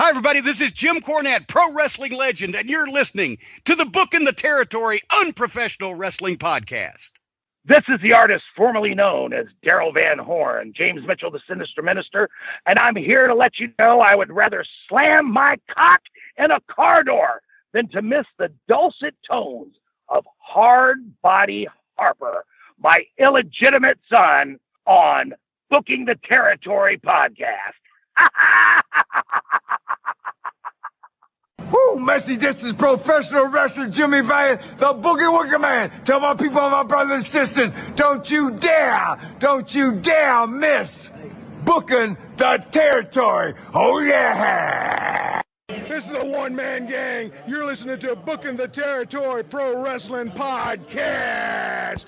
Hi, everybody. This is Jim Cornette, pro wrestling legend, and you're listening to the Book in the Territory Unprofessional Wrestling Podcast. This is the artist formerly known as Daryl Van Horn, James Mitchell, the Sinister Minister, and I'm here to let you know I would rather slam my cock in a car door than to miss the dulcet tones of Hard Body Harper, my illegitimate son, on Booking the Territory podcast. Woo, Messi, this is professional wrestler Jimmy Valiant, the Boogie Woogie Man. Tell my people, my brothers and sisters, don't you dare miss Booking the Territory. Oh, yeah. This is a one-man gang. You're listening to Booking the Territory Pro Wrestling Podcast.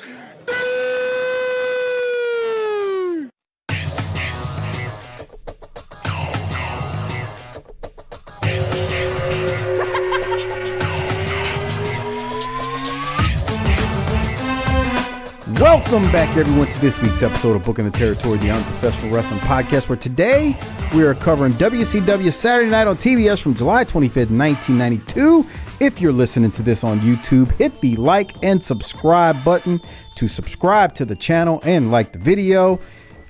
Welcome back, everyone, to this week's episode of Booking the Territory, the Unprofessional Wrestling Podcast, where today we are covering WCW Saturday Night on TBS from July 25th, 1992. If you're listening to this on YouTube, hit the like and subscribe button to subscribe to the channel and like the video.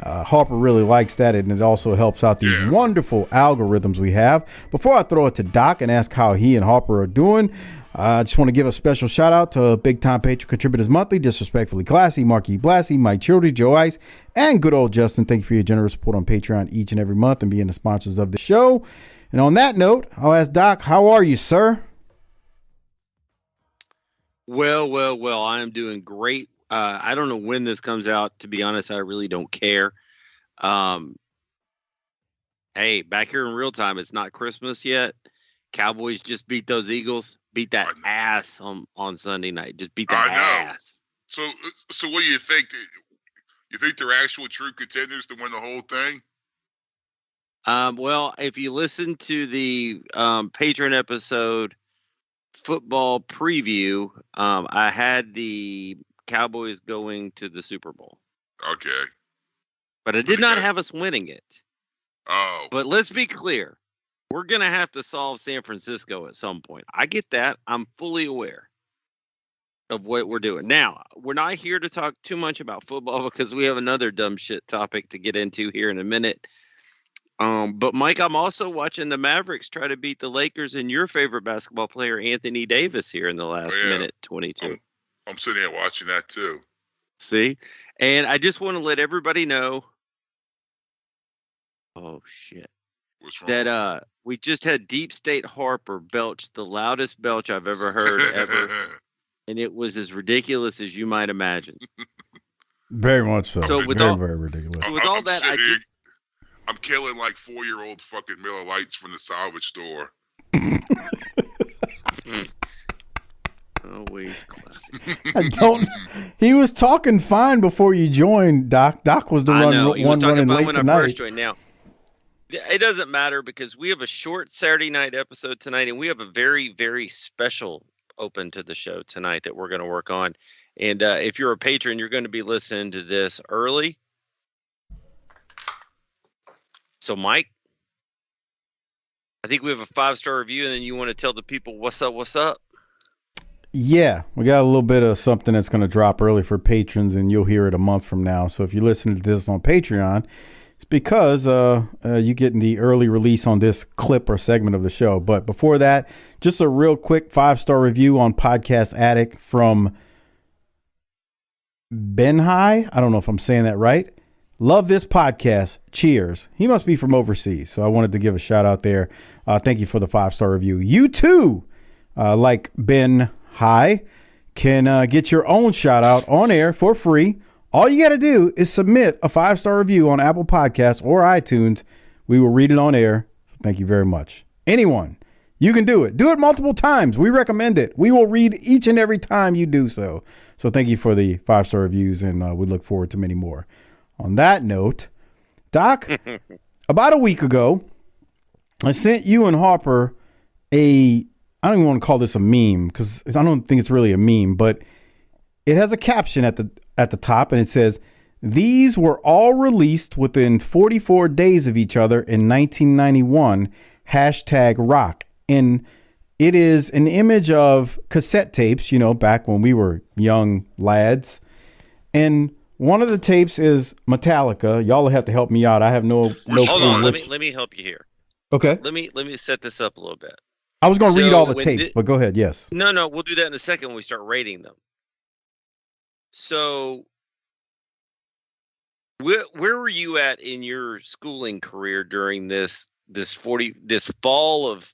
Harper really likes that, and it also helps out these wonderful algorithms we have. Before I throw it to Doc and ask how he and Harper are doing, I just want to give a special shout out to Big Time Patreon Contributors Monthly, Disrespectfully Classy, Marquis Blassie, Mike Childry, Joe Ice, and good old Justin. Thank you for your generous support on Patreon each and every month and being the sponsors of the show. And on that note, I'll ask Doc, how are you, sir? Well, I am doing great. I don't know when this comes out. To be honest, I really don't care. Hey, back here in real time, it's not Christmas yet. Cowboys just beat those Eagles. Beat that ass on Sunday night. Just beat that ass. So what do you think? You think they're actual true contenders to win the whole thing? Well, if you listen to the Patreon episode football preview, I had the Cowboys going to the Super Bowl. Okay. But I did not have us winning it. Oh. But let's be clear. We're going to have to solve San Francisco at some point. I get that. I'm fully aware of what we're doing. Now, we're not here to talk too much about football because we have another dumb shit topic to get into here in a minute. But, Mike, I'm also watching the Mavericks try to beat the Lakers and your favorite basketball player, Anthony Davis, here in the last minute 22. I'm sitting here watching that, too. See? And I just want to let everybody know. Oh, shit. What's wrong? That we just had Deep State Harper belch the loudest belch I've ever heard ever. And it was as ridiculous as you might imagine. Very much so. So with very ridiculous. So with all that, I'm killing like 4-year-old fucking Miller Lights from the salvage store. Always classic. He was talking fine before you joined, Doc. Doc was the one running late when tonight. I first joined. Now, it doesn't matter because we have a short Saturday night episode tonight, and we have a very, very special open to the show tonight that we're going to work on. And if you're a patron, you're going to be listening to this early. So, Mike, I think we have a 5-star review, and then you want to tell the people what's up? Yeah, we got a little bit of something that's going to drop early for patrons, and you'll hear it a month from now. So if you're listening to this on Patreon, it's because you're getting the early release on this clip or segment of the show. But before that, just a real quick 5-star review on Podcast Addict from Benhai. I don't know if I'm saying that right. Love this podcast. Cheers. He must be from overseas, so I wanted to give a shout out there. Thank you for the 5-star review. You too, like Ben High, can get your own shout out on air for free. All you got to do is submit a 5-star review on Apple Podcasts or iTunes. We will read it on air. Thank you very much. Anyone, you can do it. Do it multiple times. We recommend it. We will read each and every time you do so. So thank you for the 5-star reviews, and we look forward to many more. On that note, Doc, about a week ago, I sent you and Harper I don't even want to call this a meme because I don't think it's really a meme, but it has a caption at the top, and it says, "These were all released within 44 days of each other in 1991. #rock. And it is an image of cassette tapes, back when we were young lads. And one of the tapes is Metallica. Y'all will have to help me out. I have no Hold clue. on, let me help you here. Okay. Let me set this up a little bit. I was going to read all the when tapes, but go ahead. Yes. No, we'll do that in a second when we start rating them. So, where were you at in your schooling career during this fall of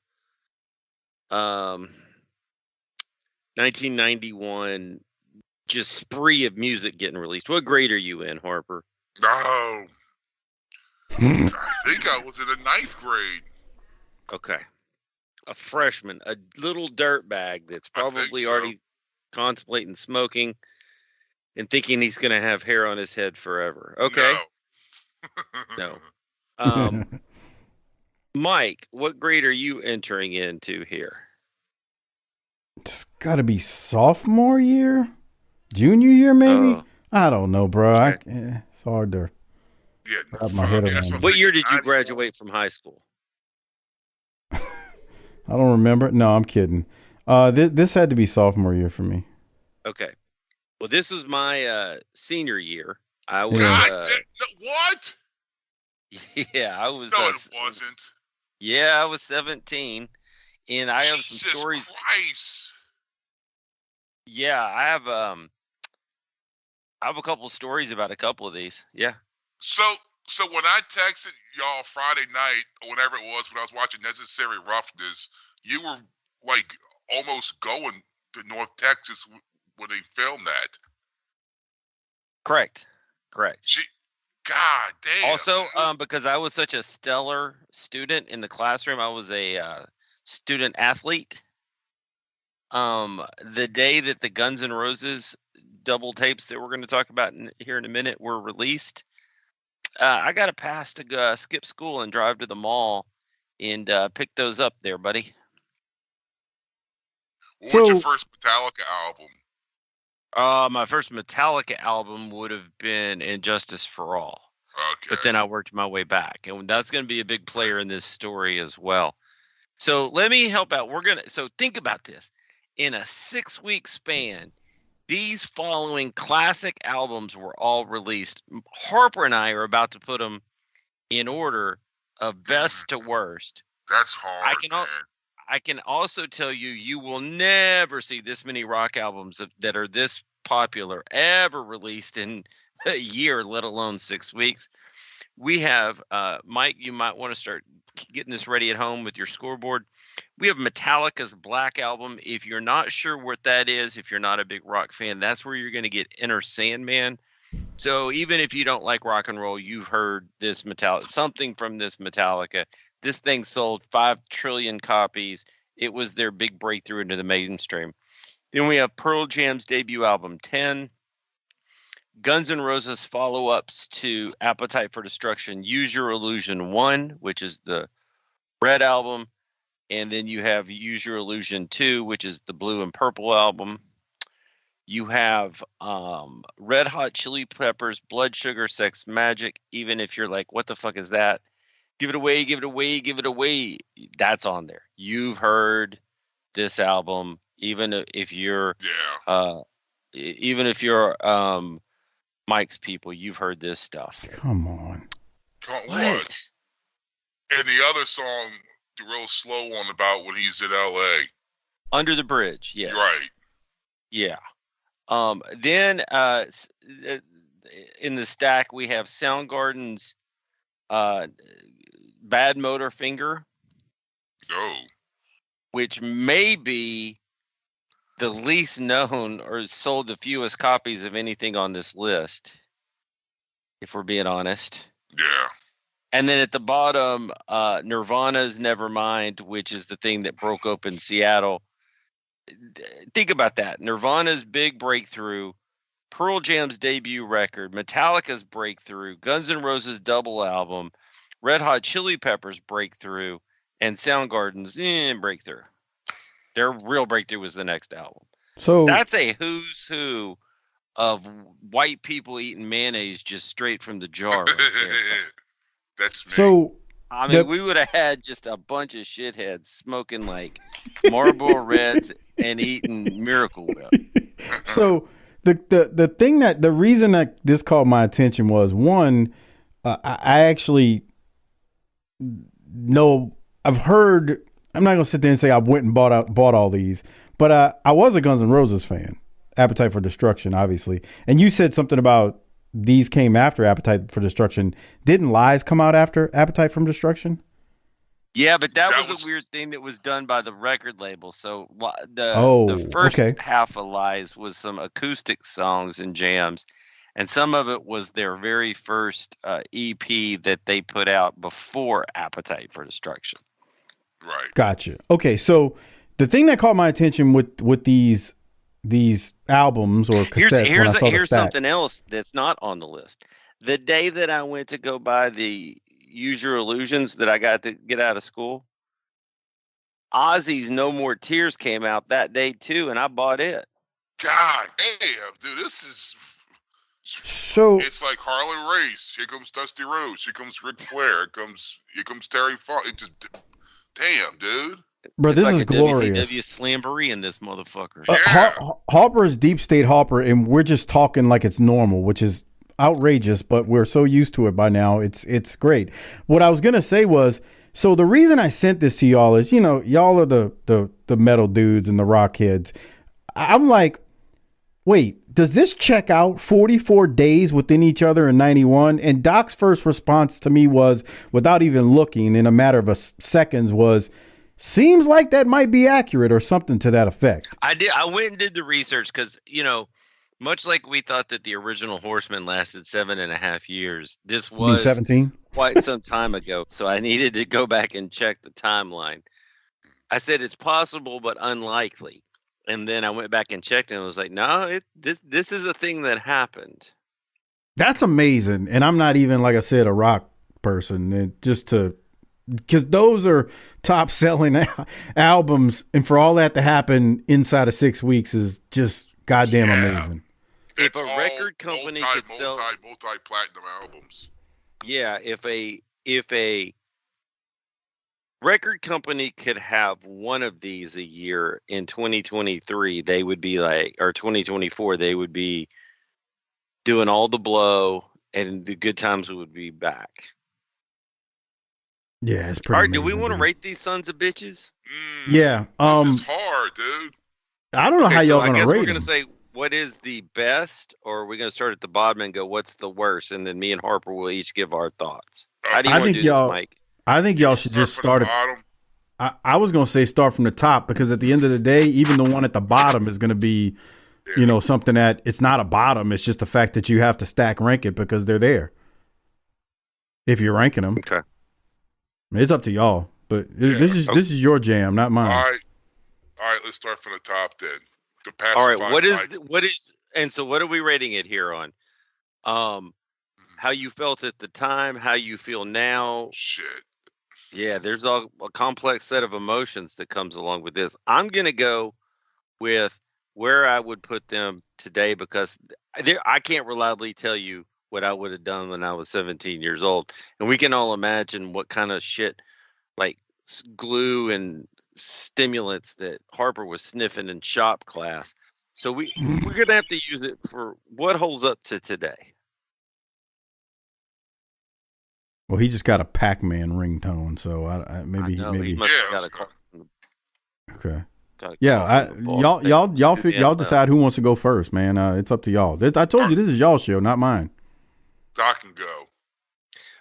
1991 just spree of music getting released? What grade are you in, Harper? No. I think I was in the 9th grade. Okay. A freshman, a little dirtbag that's probably already contemplating smoking and thinking he's going to have hair on his head forever. Okay. No. Mike, what grade are you entering into here? It's got to be sophomore year, junior year, maybe. I don't know, bro. Okay. It's hard to wrap my head around. What year did you graduate from high school? I don't remember. No, I'm kidding. This had to be sophomore year for me. Okay. Well, this was my senior year. I was. What? Yeah, I was. No, it wasn't. Yeah, I was 17, and I have some stories. Christ. Yeah, I have a couple of stories about a couple of these. Yeah. So when I texted y'all Friday night, or whenever it was, when I was watching Necessary Roughness, you were like almost going to North Texas when they filmed that. Correct. God damn. Also, because I was such a stellar student in the classroom, I was a student athlete. The day that the Guns N' Roses double tapes that we're going to talk about here in a minute were released, I got a pass to skip school and drive to the mall and pick those up there, buddy. What was your first Metallica album? My first Metallica album would have been Injustice for All. Okay. But then I worked my way back, and that's going to be a big player in this story as well. So let me help out. So think about this. In a 6-week span, these following classic albums were all released. Harper and I are about to put them in order of best to worst. That's hard, I can also tell you will never see this many rock albums that are this popular ever released in a year, let alone 6 weeks. We have, Mike, you might want to start getting this ready at home with your scoreboard. We have Metallica's Black Album. If you're not sure what that is, if you're not a big rock fan, that's where you're going to get Enter Sandman. So even if you don't like rock and roll, you've heard this something from this Metallica. This thing sold 5 trillion copies. It was their big breakthrough into the mainstream. Then we have Pearl Jam's debut album, 10. Guns N' Roses follow-ups to Appetite for Destruction, Use Your Illusion 1, which is the red album. And then you have Use Your Illusion 2, which is the blue and purple album. You have Red Hot Chili Peppers, Blood Sugar Sex Magic. Even if you're like, what the fuck is that? Give it away, give it away, give it away. That's on there. You've heard this album, even if you're Mike's people, you've heard this stuff. Come on. What? And the other song, the real slow one about when he's in L.A. Under the Bridge, yes. Right. Yeah. Then in the stack, we have Soundgarden's Bad Motor Finger. Oh. Which may be the least known or sold the fewest copies of anything on this list, if we're being honest. Yeah. And then at the bottom, Nirvana's Nevermind, which is the thing that broke open Seattle. Think about that. Nirvana's big breakthrough, Pearl Jam's debut record, Metallica's breakthrough, Guns N' Roses' double album, Red Hot Chili Peppers' breakthrough, and Soundgarden's breakthrough. Their real breakthrough was the next album. So that's a who's who of white people eating mayonnaise just straight from the jar. Right there. That's me. So I mean, we would have had just a bunch of shitheads smoking like Marlboro Reds and eating Miracle Whip. So the thing the reason that this caught my attention was one, I actually know I've heard. I'm not gonna sit there and say I went and bought all these, but I was a Guns N' Roses fan. Appetite for Destruction, obviously, and you said something about these came after Appetite for Destruction. Didn't Lies come out after Appetite for Destruction? Yeah, but that was a weird thing that was done by the record label. So the first half of Lies was some acoustic songs and jams, and some of it was their very first EP that they put out before Appetite for Destruction. Right. Gotcha. Okay, so the thing that caught my attention with these albums or cassettes, here's something else that's not on the list. The day that I went to go buy the Use Your Illusions that I got to get out of school, Ozzy's No More Tears came out that day too, and I bought it. God damn, dude, this is so. It's like Harley Race. Here comes Dusty Rhodes. Here comes Ric Flair. Here comes Terry Funk. It just, damn, dude. Bro, this like is a glorious. WCW Slamboree in this motherfucker. Harper is Deep State Harper, and we're just talking like it's normal, which is outrageous, but we're so used to it by now. It's great. What I was gonna say was, so the reason I sent this to y'all is, y'all are the metal dudes and the rock kids. I'm like, wait, does this check out 44 days within each other in 91? And Doc's first response to me was, without even looking, in a matter of seconds, was, seems like that might be accurate or something to that effect. I went and did the research because, much like we thought that the original Horseman lasted 7.5 years, this was 17 quite some time ago. So I needed to go back and check the timeline. I said it's possible, but unlikely. And then I went back and checked, and I was like, no, this is a thing that happened. That's amazing. And I'm not even, like I said, a rock person. And because those are top selling albums, and for all that to happen inside of 6 weeks is just goddamn amazing. If a record company could sell multi-platinum albums. Yeah, if a record company could have one of these a year in 2023, they would be like, or 2024, they would be doing all the blow, and the good times would be back. Yeah, it's pretty. All right, do we want to rate these sons of bitches? Yeah. This is hard, dude. I don't know how y'all gonna rate. We're gonna say what is the best, or are we gonna start at the bottom and go what's the worst, and then me and Harper will each give our thoughts. How do you want to do this, Mike? I think y'all should just start at. I was gonna say start from the top, because at the end of the day, even the one at the bottom is gonna be, something that it's not a bottom. It's just the fact that you have to stack rank it because they're there. If you're ranking them, okay. It's up to y'all, but this is your jam, not mine. All right. Let's start from the top then. All right. What is? And so, what are we rating it here on? How you felt at the time, how you feel now. Shit. Yeah, there's a complex set of emotions that comes along with this. I'm gonna go with where I would put them today, because I can't reliably tell you what I would have done when I was 17 years old. And we can all imagine what kind of shit, like glue and stimulants, that Harper was sniffing in shop class. So we're going to have to use it for what holds up to today. Well, he just got a Pac-Man ringtone, so maybe. He must have got a call. Okay. Y'all decide who wants to go first, man. It's up to y'all. I told you this is y'all's show, not mine. Doc can go.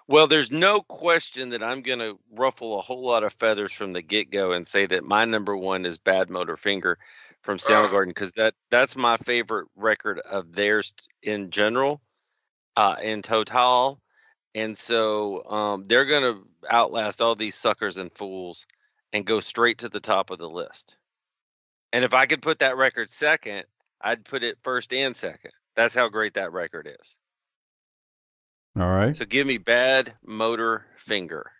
Well, there's no question that I'm going to ruffle a whole lot of feathers from the get-go and say that my number one is Bad Motor Finger from Soundgarden, because that's my favorite record of theirs in general, in total. And so they're going to outlast all these suckers and fools and go straight to the top of the list. And if I could put that record second, I'd put it first and second. That's how great that record is. All right. So give me Bad Motor Finger.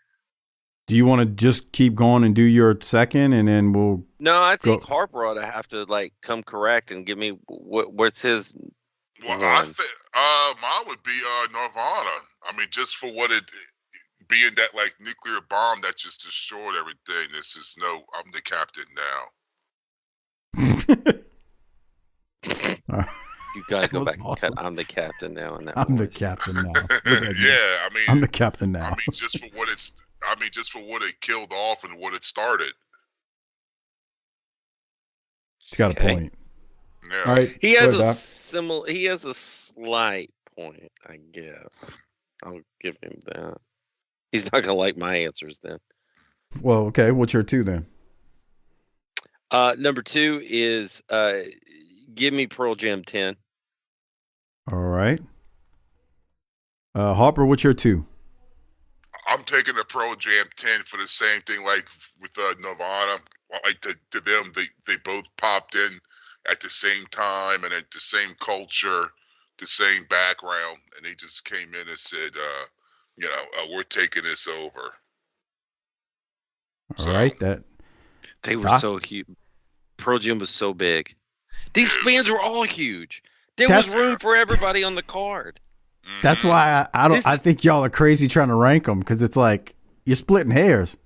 Do you want to just keep going and do your second, and then we'll? No, I think Harper ought to have to come correct and give me what's his. Well, I think mine would be Nirvana. I mean, just for what it being that like nuclear bomb that just destroyed everything. This is I'm the captain now. You gotta go was back and awesome. cut. I'm the captain now. In that I'm the voice. captain now. Yeah, I mean, I'm the captain now. I mean, just for what it killed off and what it started. It's got Okay. a point. Yeah. All right. He has go ahead, Doc. He has a slight point, I guess. I'll give him that. He's not gonna like my answers then. Well, okay. What's your 2 then? Number 2 is give me Pearl Jam 10. All right. Harper, what's your 2? I'm taking the Pearl Jam 10 for the same thing, like with Nirvana. Like to them, they both popped in at the same time and at the same culture, the same background, and they just came in and said, we're taking this over. All right. That They were Doc? so huge. Pearl Jam was so big. These Dude. bands were all huge. There That's- was room for everybody on the card. That's why I think y'all are crazy trying to rank them, because it's like you're splitting hairs.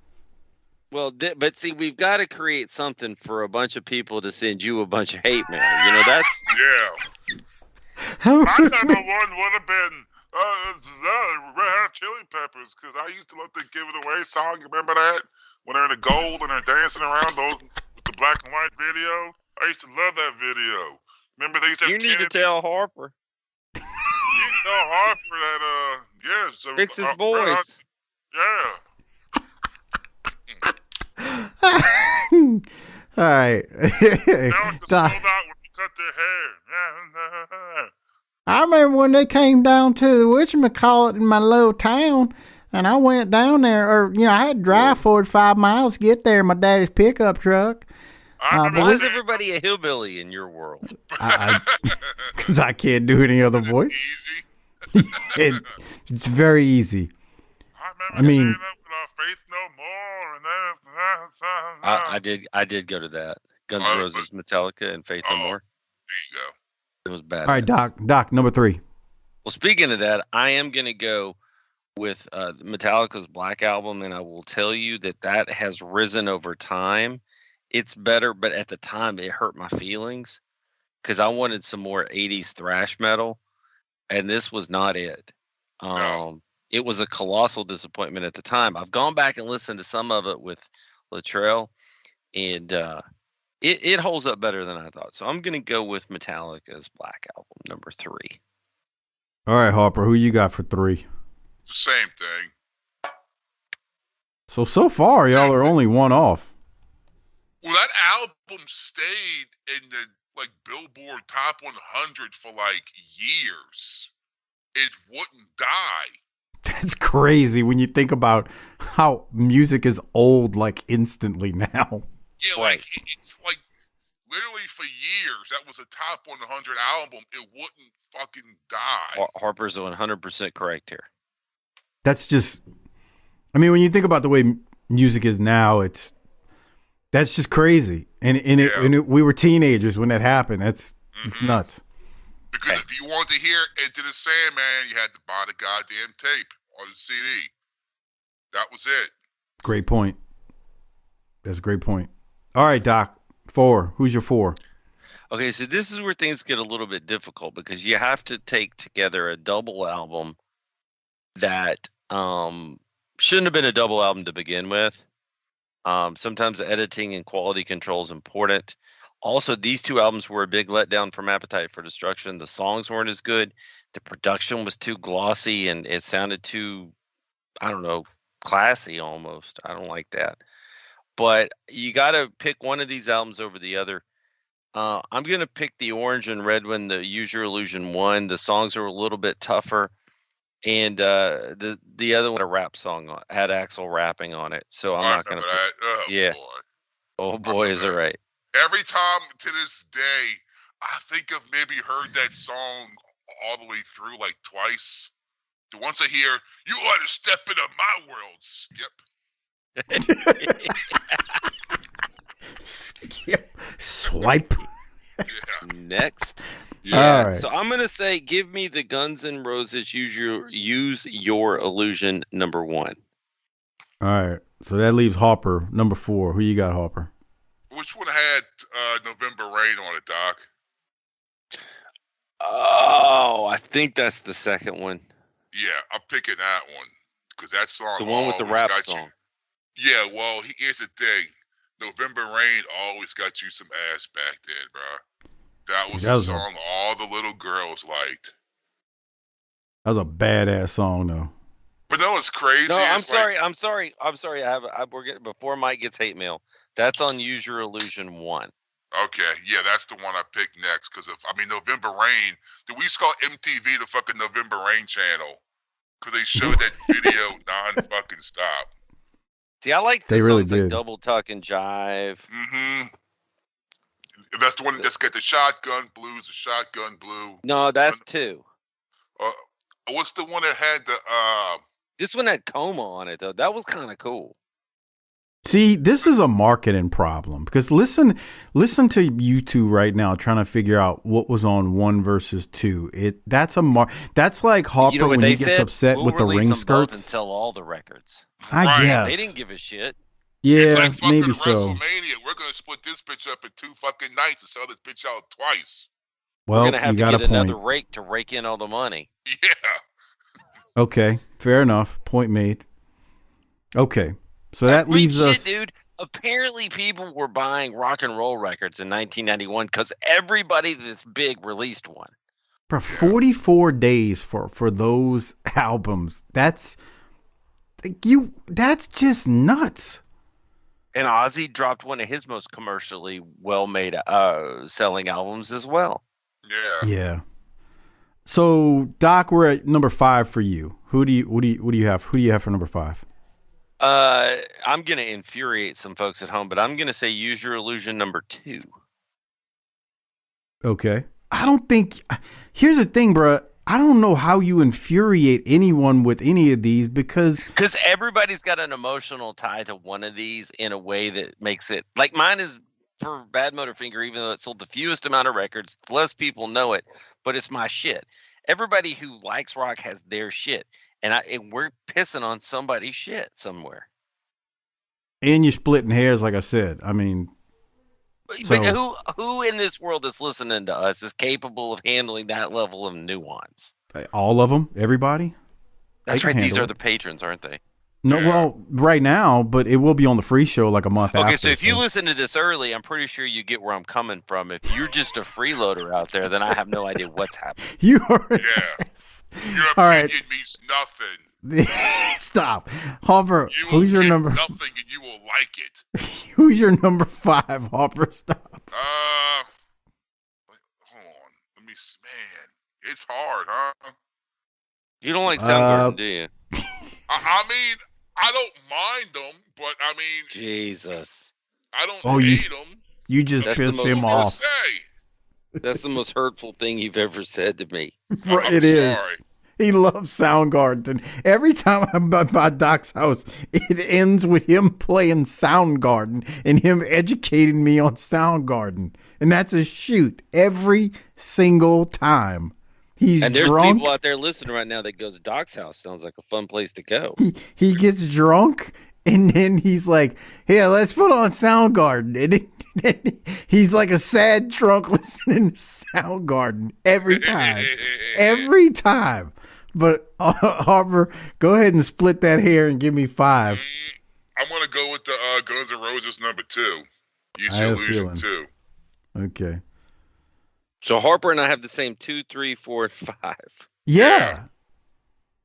Well, but see, we've got to create something for a bunch of people to send you a bunch of hate mail. You know, that's Yeah. My number 1 would have been Red Hot Chili Peppers, because I used to love the Give It Away song. You remember that? When they're in the gold and they're dancing around those with the black and white video. I used to love that video. Remember they used to have you need to tell Harper. You know Harper that so Fix his Red voice. Hot- yeah. All right. Now it's the sold Doc, out when you cut their hair. I remember when they came down to the whatchamacallit in my little town, and I went down there, or, I had to drive 45 miles to get there in my daddy's pickup truck. Why is everybody a hillbilly in your world? Because I can't do any other voice. Easy. It's very easy. I I mean- saying that with Faith No More and that. I did go to that. Guns Oh, N' Roses, Metallica, and Faith No More. There you It was bad. All right, Doc, number 3. Well, speaking of that, I am going to go with Metallica's Black Album, and I will tell you that has risen over time. It's better, but at the time it hurt my feelings because I wanted some more 80s thrash metal, and this was not it. No. It was a colossal disappointment at the time. I've gone back and listened to some of it with Latrell, and it holds up better than I thought. So I'm going to go with Metallica's Black Album, number 3. All right, Harper, who you got for 3? The same thing. So far, y'all are only one off. Well, that album stayed in the Billboard Top 100 for years. It wouldn't die. That's crazy when you think about how music is old instantly now. Yeah, Right. it's literally for years that was a top 100 album. It wouldn't fucking die. Harper's 100% correct here. That's just, when you think about the way music is now, that's just crazy. And we were teenagers when that happened. It's nuts. Because if you wanted to hear Into the Sandman, you had to buy the goddamn tape or the CD. That was it. Great point. That's a great point. All right, Doc, 4. Who's your 4? Okay, so this is where things get a little bit difficult because you have to take together a double album that shouldn't have been a double album to begin with. Sometimes editing and quality control is important. Also, these 2 albums were a big letdown from Appetite for Destruction. The songs weren't as good. The production was too glossy, and it sounded too, I don't know, classy almost. I don't like that. But you got to pick one of these albums over the other. I'm going to pick the Orange and Red one, the Use Your Illusion 1. The songs are a little bit tougher. And the other one, a rap song, had Axl rapping on it. So I'm not going to. That. Oh, Yeah. boy. Oh boy, is it right? Every time to this day, I think I've maybe heard that song all the way through twice. The once I hear, you ought to step into my world, Skip. Skip. Swipe. Yeah. Next. All Yeah. right. So I'm gonna say, give me the Guns N' Roses Use Your Illusion number 1. All right. So that leaves Harper, number 4. Who you got, Harper? Which one had November Rain on it, Doc? Oh, I think that's the second one. Yeah, I'm picking that one because that song. The one with the rap song. Yeah, well, here's the thing. November Rain always got you some ass back then, bro. That was a song all the little girls liked. That was a badass song, though. But no, it's crazy. No, I'm sorry. We're getting before Mike gets hate mail. That's on Use Your Illusion 1. Okay, yeah, that's the one I picked next because November Rain. Did we just call MTV the fucking November Rain channel? Because they showed that video non-fucking stop. See, I like the songs like Double Tuck and Jive. Mm-hmm. That's the one that's got the Shotgun Blues, the Shotgun Blue. No, that's 2. What's the one that had the? This one had Coma on it though. That was kind of cool. See, this is a marketing problem because listen to you two right now trying to figure out what was on 1 versus 2. That's like Harper when he gets upset with the ring skirts and sell all the records. I guess they didn't give a shit. Yeah, it's like maybe so. WrestleMania. We're gonna split this bitch up in 2 fucking nights and sell this bitch out twice. Well, we're gonna have to get another rake to rake in all the money. Yeah. Okay, fair enough. Point made. Okay. So that leaves us. Dude, apparently people were buying rock and roll records in 1991 because everybody that's big released one. For 44 days for those albums. That's just nuts. And Ozzy dropped one of his most commercially well-made selling albums as well. Yeah. Yeah. So Doc, we're at number 5 for you. What do you have? Who do you have for number 5? I'm going to infuriate some folks at home, but I'm going to say Use Your Illusion number 2. Okay. I don't think... Here's the thing, bro. I don't know how you infuriate anyone with any of these because everybody's got an emotional tie to one of these in a way that makes it... Like mine is for Bad Motorfinger, even though it sold the fewest amount of records, less people know it, but it's my shit. Everybody who likes rock has their shit. And we're pissing on somebody's shit somewhere. And you're splitting hairs, like I said. I mean, but who in this world that's listening to us is capable of handling that level of nuance? All of them, everybody. That's right. These are the patrons, aren't they? No, well, right now, but it will be on the free show like a month after. Okay, so if you listen to this early, I'm pretty sure you get where I'm coming from. If you're just a freeloader out there, then I have no idea what's happening. You are. Yeah. Your opinion means nothing. Stop. Harper, who's your number? Nothing and you will like it. Who's your number 5, Harper? Stop. Hold on. Let me, man, it's hard, huh? You don't like Soundgarden, do you? I mean, I don't mind them, but I mean, Jesus, I don't hate them. You just pissed him off. That's the most hurtful thing you've ever said to me. It is. He loves Soundgarden. Every time I'm at my Doc's house, it ends with him playing Soundgarden and him educating me on Soundgarden. And that's a shoot every single time. And there's drunk. People out there listening right now that goes, Doc's house sounds like a fun place to go. He gets drunk and then he's like, "Here, let's put on Soundgarden." And he's like a sad drunk listening to Soundgarden every time. Every time. But Harper, go ahead and split that hair and give me 5. I'm going to go with the Guns N' Roses number 2. Use Your Illusion 2. Okay. So Harper and I have the same 2, 3, 4, 5. Yeah.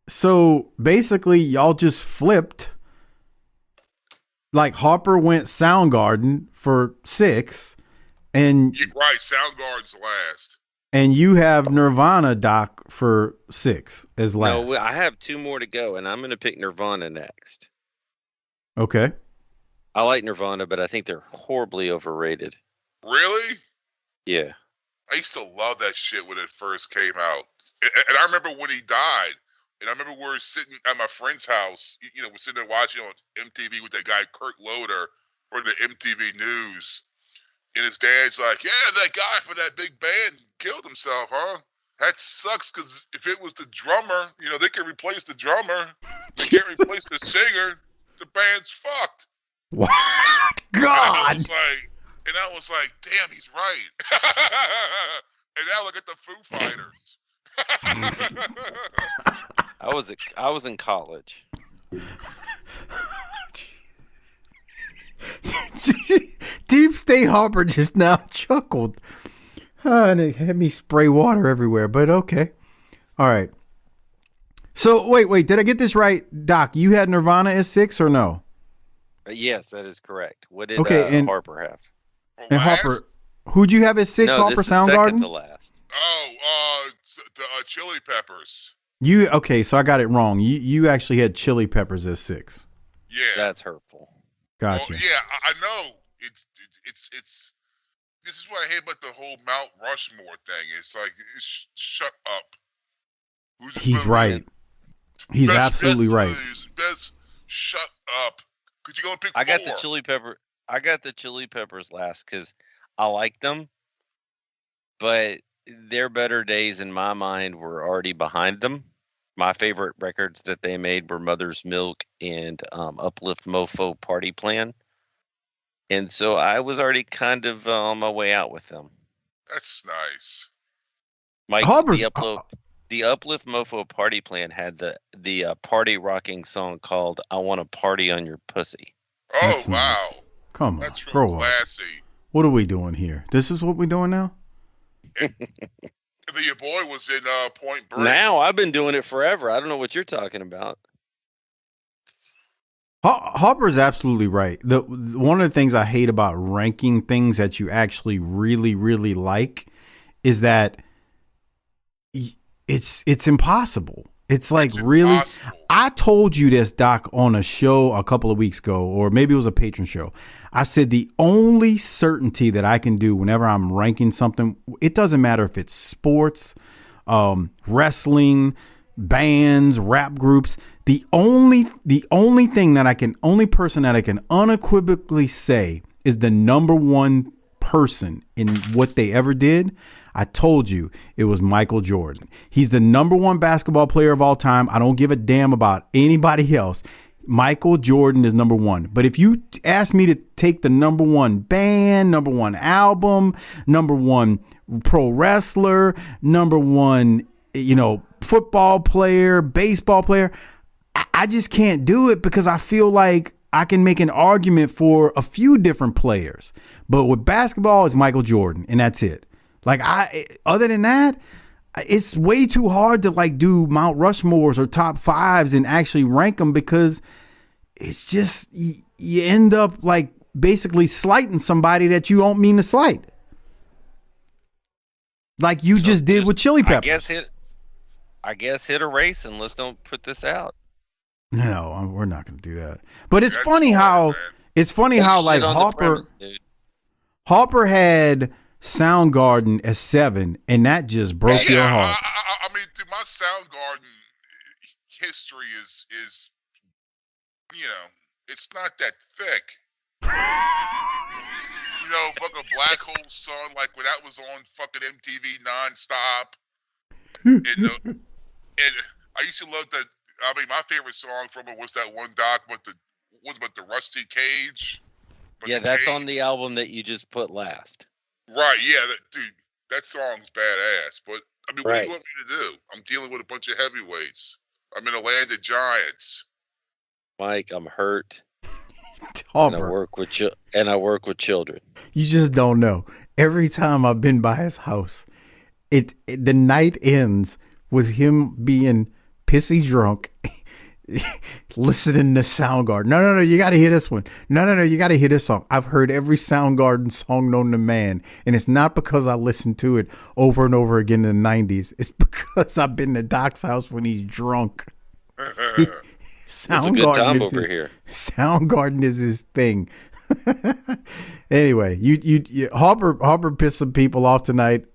So basically, y'all just flipped. Like Harper went Soundgarden for 6, and you're right, Soundgarden's last. And you have Nirvana, Doc, for 6 as last. No, I have 2 more to go, and I'm going to pick Nirvana next. Okay. I like Nirvana, but I think they're horribly overrated. Really? Yeah. I used to love that shit when it first came out. And I remember when he died. And I remember we were sitting at my friend's house. You know, we're sitting there watching on MTV with that guy, Kurt Loder, for the MTV News. And his dad's like, "Yeah, that guy for that big band killed himself, huh? That sucks because if it was the drummer, you know, they can replace the drummer. They can't replace the singer." the band's fucked. What? God. And I was like, damn, he's right. And now look at the Foo Fighters. I was in college. Deep State Harper just now chuckled. And it had me spray water everywhere, but okay. All right. So, wait. Did I get this right, Doc? You had Nirvana as 6 or no? Yes, that is correct. What did and Harper have? And Harper, who'd you have as 6, No, Harper? this is Soundgarden? second to last. The Chili Peppers. Okay, so I got it wrong. You actually had Chili Peppers as 6. Yeah. That's hurtful. Gotcha. Well, yeah, I know. It's this is what I hate about the whole Mount Rushmore thing. It's like, shut up. He's right. He's absolutely right. Best, shut up. Could you go and pick I got 4? I got the Chili Peppers last because I liked them, but their better days in my mind were already behind them. My favorite records that they made were Mother's Milk and Uplift Mofo Party Plan. And so I was already kind of on my way out with them. That's nice. Mike, the Uplift Mofo Party Plan had the party rocking song called "I Want to Party on Your Pussy." Oh, That's wow. Nice. Come on, That's real grow up. classy. What are we doing here? This is what we're doing now? Your boy was in Point Break. Now I've been doing it forever. I don't know what you're talking about. Harper's absolutely right. One of the things I hate about ranking things that you actually really, really like is that it's impossible. It's like really. Impossible. I told you this, Doc, on a show a couple of weeks ago, or maybe it was a patron show. I said the only certainty that I can do whenever I'm ranking something, it doesn't matter if it's sports, wrestling, bands, rap groups. The only person that I can unequivocally say is the number one person in what they ever did. I told you it was Michael Jordan. He's the number one basketball player of all time. I don't give a damn about anybody else. Michael Jordan is number one. But if you ask me to take the number one band, number one album, number one pro wrestler, number one, football player, baseball player, I just can't do it because I feel like I can make an argument for a few different players. But with basketball, it's Michael Jordan, and that's it. Like, other than that, it's way too hard to like do Mount Rushmores or top 5s and actually rank them because it's just you end up like basically slighting somebody that you don't mean to slight, like you just did with Chili Peppers. I guess hit a race and let's don't put this out. No, we're not going to do that. But it's funny how like Harper had Soundgarden as 7, and that just broke your heart. I mean, dude, my Soundgarden history is it's not that thick. Fucking Black Hole Sun, like when that was on fucking MTV nonstop. And I used to love that. I mean, my favorite song from it was that one, Doc, about the Rusty Cage. Yeah, that's on the album that you just put last. Right, yeah, dude, that song's badass. But, I mean, what do you want me to do? I'm dealing with a bunch of heavyweights. I'm in a land of giants. Mike, I'm hurt. And I work with children. You just don't know. Every time I've been by his house, the night ends with him being pissy drunk, listening to Soundgarden. No, you got to hear this one. No, you got to hear this song. I've heard every Soundgarden song known to man, and it's not because I listened to it over and over again in the 90s. It's because I've been to Doc's house when he's drunk. Soundgarden is his thing. Anyway, you Harper pissed some people off tonight.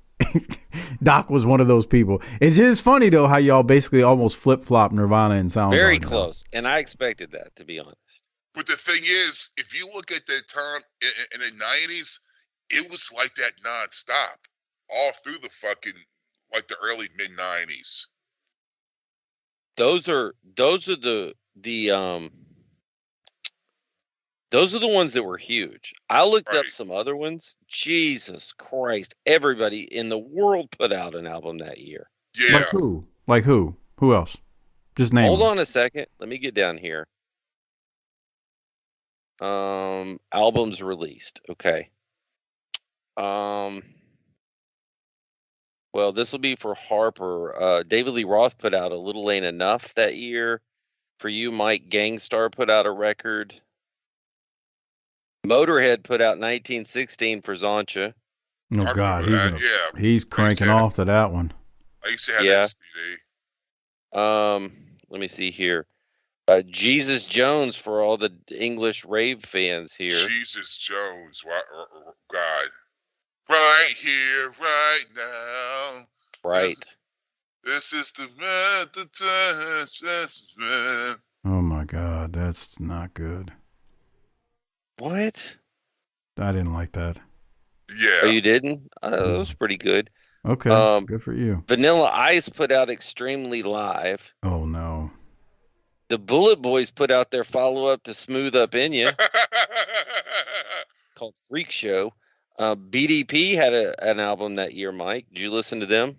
Doc was one of those people. It's just funny though how y'all basically almost flip-flop Nirvana and Soundgarden. Very close, and I expected that, to be honest. But the thing is, if you look at that time in the 90s, it was like that nonstop, all through the fucking like the early mid 90s. Those are the Those are the ones that were huge. I looked up Right. some other ones. Jesus Christ. Everybody in the world put out an album that year. Yeah. Like who? Like who? Who else? Just name Hold them. on a second. Let me get down here. Albums released. Okay. Well, this will be for Harper. David Lee Roth put out A Little Ain't Enough that year. For you, Mike, Gangstar put out a record. Motorhead put out 1916 for Zoncha. Oh I God, remember that. he's cranking Yeah. off to that one. I used to have Yeah. that CD. Let me see here. Jesus Jones for all the English rave fans here. Jesus Jones. God. Right here, right now. Right. This is the man, the touch, this man. Oh my God, that's not good. What? I didn't like that. Yeah. Oh, you didn't? That was pretty good. Okay, good for you. Vanilla Ice put out Extremely Live. Oh no. The Bullet Boys put out their follow-up to Smooth Up In Ya called Freak Show. BDP had an album that year, Mike. Did you listen to them?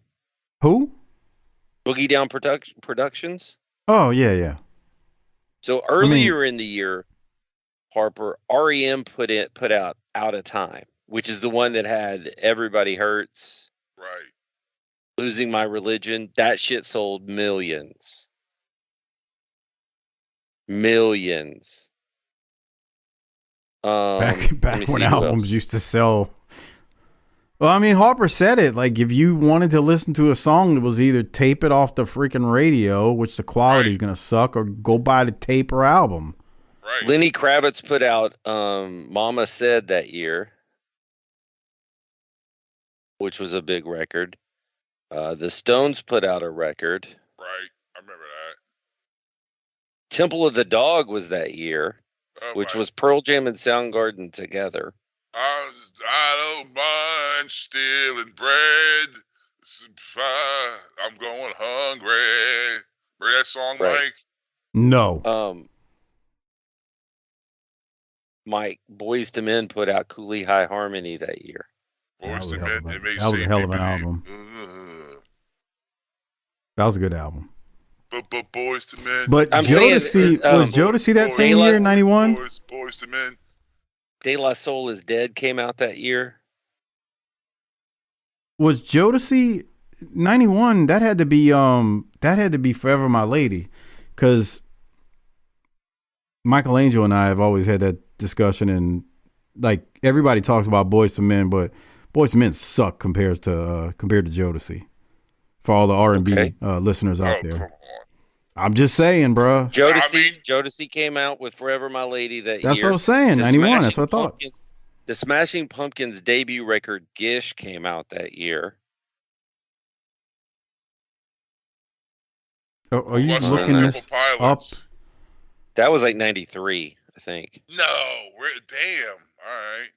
Who? Boogie Down Productions. Oh yeah. So earlier in the year, Harper, REM put out Out of Time, which is the one that had Everybody Hurts, Right. Losing My Religion. That shit sold millions. Millions. Back let me when see who albums else. used to sell. Well, I mean, Harper said it. Like, if you wanted to listen to a song, it was either tape it off the freaking radio, which the quality is gonna suck, or go buy the tape or album. Right. Lenny Kravitz put out Mama Said that year, which was a big record. The Stones put out a record. Right. I remember that. Temple of the Dog was that year, which was Pearl Jam and Soundgarden together. I don't mind stealing bread. I'm going hungry. Remember that song, Right. Mike? No. Mike, Boyz II Men put out Cooley High Harmony that year. That was a hell of an album. That was a good album. But Boys to Men. But Jodeci was Jodeci that same year, 91? Boys to Men. De La Soul is Dead came out that year. Was Jodeci 91? That had to be Forever My Lady, because Michelangelo and I have always had that discussion, and like everybody talks about Boys to Men, but Boys to Men suck compared to Jodeci. For all the R&B listeners out there. Come on. I'm just saying, bro. Jodeci came out with Forever My Lady that year. That's what I was saying. 91. That's what I thought. The Smashing Pumpkins debut record Gish came out that year. Are you looking this up? That was like 93, I think. No, damn. All right.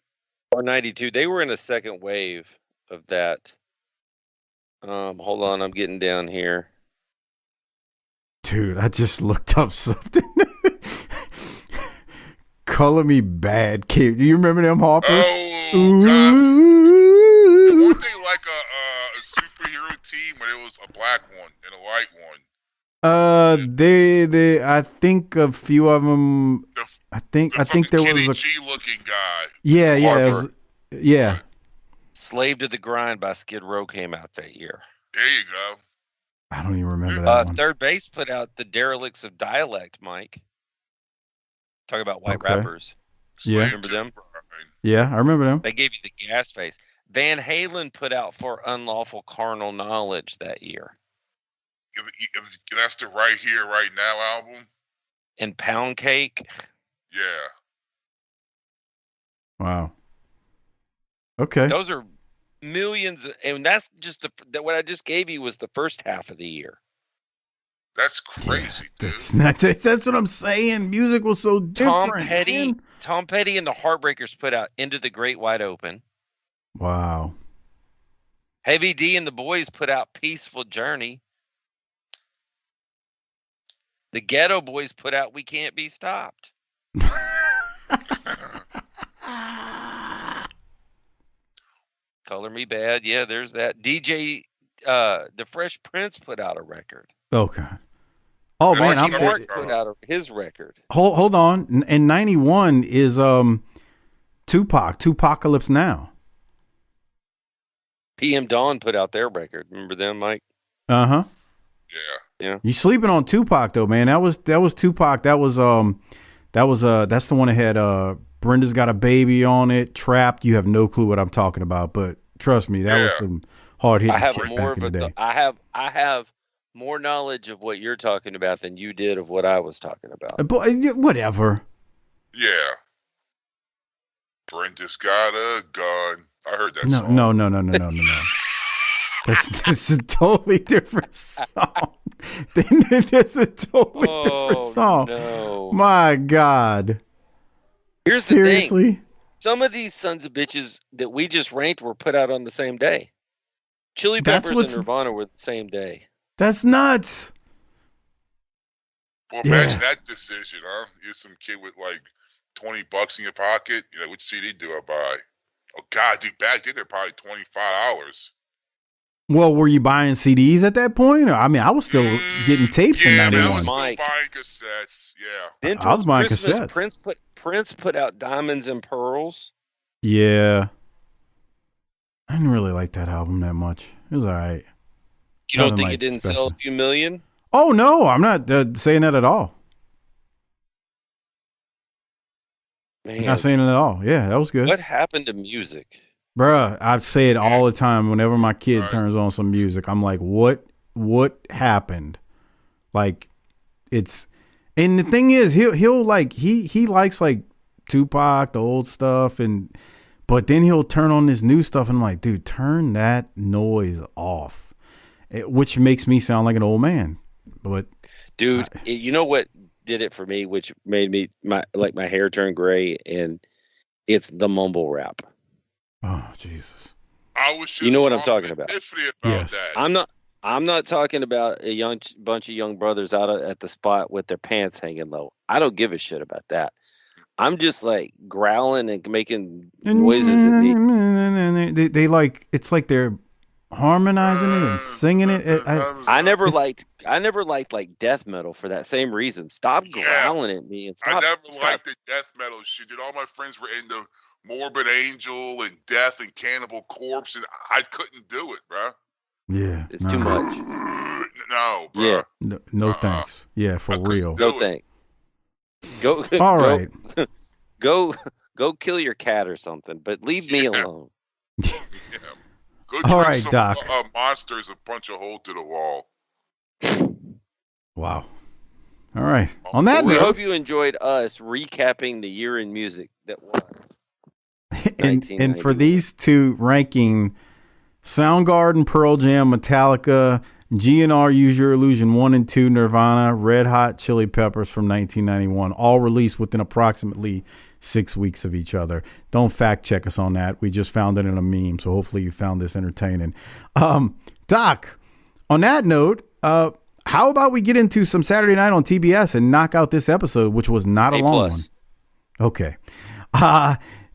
Or 92. They were in a second wave of that. Hold on, I'm getting down here. Dude, I just looked up something. Color Me Bad, kid. Do you remember them, Harper? Oh, God. One thing like a superhero team, but it was a black one and a white one. They. I think a few of them. I think there was a G looking guy. Yeah. Slave to the Grind by Skid Row came out that year. There you go. I don't even remember that one. Third Base put out The Derelicts of Dialect, Mike. Talk about white rappers. Yeah. Remember them? Yeah, I remember them. They gave you the gas face. Van Halen put out For Unlawful Carnal Knowledge that year. That's the Right Here, Right Now album? And Pound Cake. Yeah. Wow. Okay. Those are millions, and that's just what I just gave you was the first half of the year. That's crazy, dude. That's what I'm saying. Music was so different. Tom Petty and the Heartbreakers put out Into the Great Wide Open. Wow. Heavy D and the Boys put out Peaceful Journey. The Ghetto Boys put out We Can't Be Stopped. Color Me Bad. Yeah, there's that. DJ, the Fresh Prince put out a record. Okay. Oh man, Marky Mark put out his record. Hold on. In 91 is Tupac, Tupacalypse Now. PM Dawn put out their record. Remember them, Mike? Uh-huh. Yeah. You sleeping on Tupac though, man. That was Tupac. That's the one that had Brenda's Got a Baby on it, Trapped. You have no clue what I'm talking about, but trust me, that was some hard hitting shit back in the day. I have more knowledge of what you're talking about than you did of what I was talking about. Whatever. Yeah. Brenda's got a gun. I heard that song. No. That's a totally different song. That's a totally different song. No. My God. Here's Seriously? the thing. Some of these sons of bitches that we just ranked were put out on the same day. Chili Peppers and Nirvana were the same day. That's nuts. Well, imagine that decision, huh? You're some kid with like $20 in your pocket. You know, which CD do I buy? Oh God, dude, back then they're probably $25. Well, were you buying CDs at that point? I mean, I was still getting tapes in 91. I was still buying cassettes. Yeah. Then I was buying cassettes. Prince put out Diamonds and Pearls. Yeah. I didn't really like that album that much. It was all right. You don't think it didn't sell a few million? Oh, no. I'm not saying that at all. Man. I'm not saying it at all. Yeah, that was good. What happened to music? Bruh, I say it all the time whenever my kid turns on some music. I'm like, what happened? Like, it's... And the thing is, he'll like he likes like Tupac, the old stuff, but then he'll turn on this new stuff, and I'm like, dude, turn that noise off, which makes me sound like an old man. But dude, you know what did it for me, which made me my hair turn gray, and it's the mumble rap. Oh Jesus! I was just you know what I'm talking about. Yes. That. I'm not talking about a bunch of young brothers out at the spot with their pants hanging low. I don't give a shit about that. I'm just like growling and making noises. They like, it's like they're harmonizing it and singing it. I never liked like death metal for that same reason. Stop growling at me and stop. I never liked the death metal shit. Dude, all my friends were into Morbid Angel and Death and Cannibal Corpse, and I couldn't do it, bro. Yeah, it's too much. No, bro. Yeah, no thanks. Yeah, for real. No thanks. Go. All right. Go kill your cat or something, but leave me alone. Yeah. Go all right, some, Doc. Monsters and punch a hole through the wall. Wow. All right. On that note, we hope you enjoyed us recapping the year in music that was. and for these two ranking Soundgarden, Pearl Jam, Metallica, GNR, Use Your Illusion 1 and 2, Nirvana, Red Hot Chili Peppers from 1991, all released within approximately 6 weeks of each other. Don't fact check us on that. We just found it in a meme, so hopefully you found this entertaining. Doc, on that note, how about we get into some Saturday Night on TBS and knock out this episode, which was not a long one. Okay.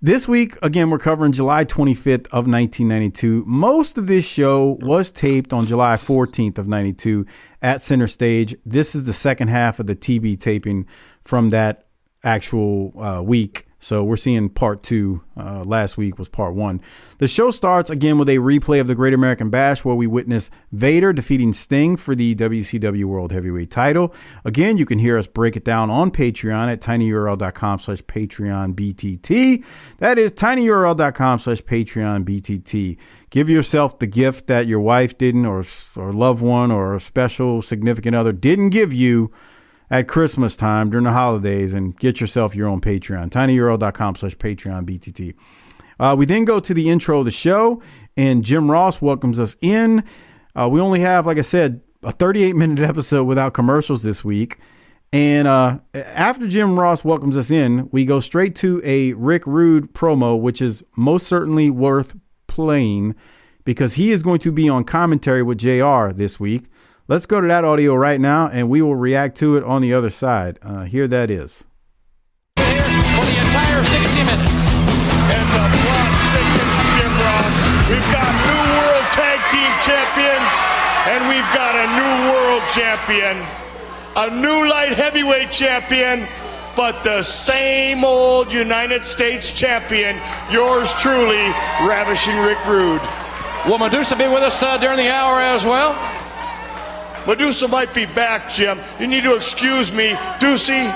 This week, again, we're covering July 25th of 1992. Most of this show was taped on July 14th of 92 at Center Stage. This is the second half of the TB taping from that actual week. So we're seeing part 2. Last week was part 1. The show starts again with a replay of the Great American Bash where we witness Vader defeating Sting for the WCW World Heavyweight title. Again, you can hear us break it down on Patreon at tinyurl.com/PatreonBTT. That is tinyurl.com/PatreonBTT. Give yourself the gift that your wife didn't, or loved one, or a special significant other didn't give you at Christmas time during the holidays, and get yourself your own Patreon, tinyurl.com/PatreonBTT. We then go to the intro of the show, and Jim Ross welcomes us in. We only have, like I said, a 38-minute episode without commercials this week. And after Jim Ross welcomes us in, we go straight to a Rick Rude promo, which is most certainly worth playing because he is going to be on commentary with JR this week. Let's go to that audio right now, and we will react to it on the other side. Here that is. For the entire 60 minutes. And the plot thickens, Jim Ross. We've got champions, and we've got a new world champion, a new light heavyweight champion, but the same old United States champion, yours truly, Ravishing Rick Rude. Will Medusa be with us during the hour as well? Medusa might be back, Jim. You need to excuse me. Deucey,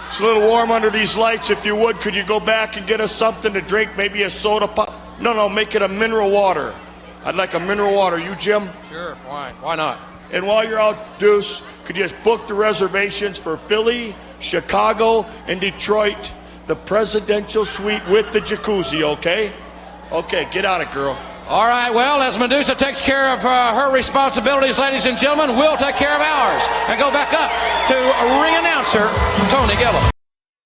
it's a little warm under these lights. If you would, could you go back and get us something to drink? Maybe a soda pop? No, make it a mineral water. I'd like a mineral water. You, Jim? Sure, why not? And while you're out, Deuce, could you just book the reservations for Philly, Chicago, and Detroit? The presidential suite with the jacuzzi, okay? Okay, get on it, girl. All right, well, as Medusa takes care of her responsibilities, ladies and gentlemen, we'll take care of ours and go back up to ring announcer Tony Gilliam.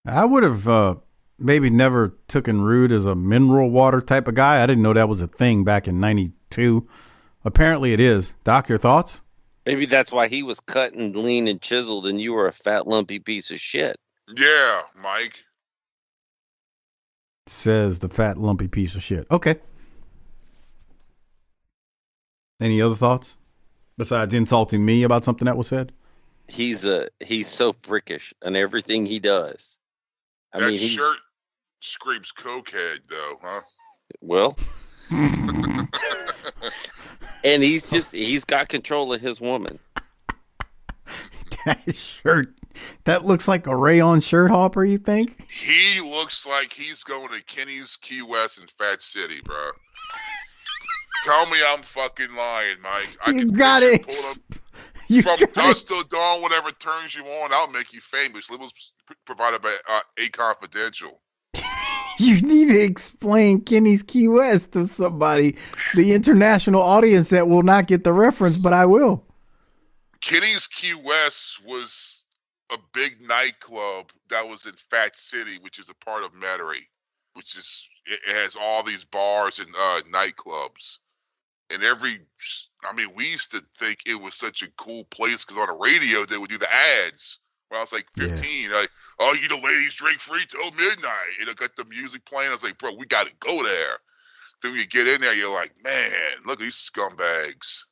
I would have maybe never taken Rude as a mineral water type of guy. I didn't know that was a thing back in 92. Apparently it is. Doc, your thoughts? Maybe that's why he was cut and lean and chiseled and you were a fat, lumpy piece of shit. Yeah, Mike. Says the fat, lumpy piece of shit. Okay. Any other thoughts besides insulting me about something that was said? He's so prickish in everything he does. That shirt screams cokehead, though, huh? Well, and he's got control of his woman. That shirt, that looks like a rayon shirt, Harper, you think? He looks like he's going to Kenny's Key West in Fat City, bro. Tell me I'm fucking lying, Mike. You got it. From dusk till dawn, whatever turns you on, I'll make you famous. It was provided by A Confidential. You need to explain Kenny's Key West to somebody, the international audience that will not get the reference, but I will. Kenny's Key West was a big nightclub that was in Fat City, which is a part of Metairie, it has all these bars and nightclubs. And we used to think it was such a cool place because on the radio they would do the ads. When I was like 15, like, oh, you the ladies drink free till midnight. And I got the music playing. I was like, bro, we got to go there. Then when you get in there, you're like, man, look at these scumbags.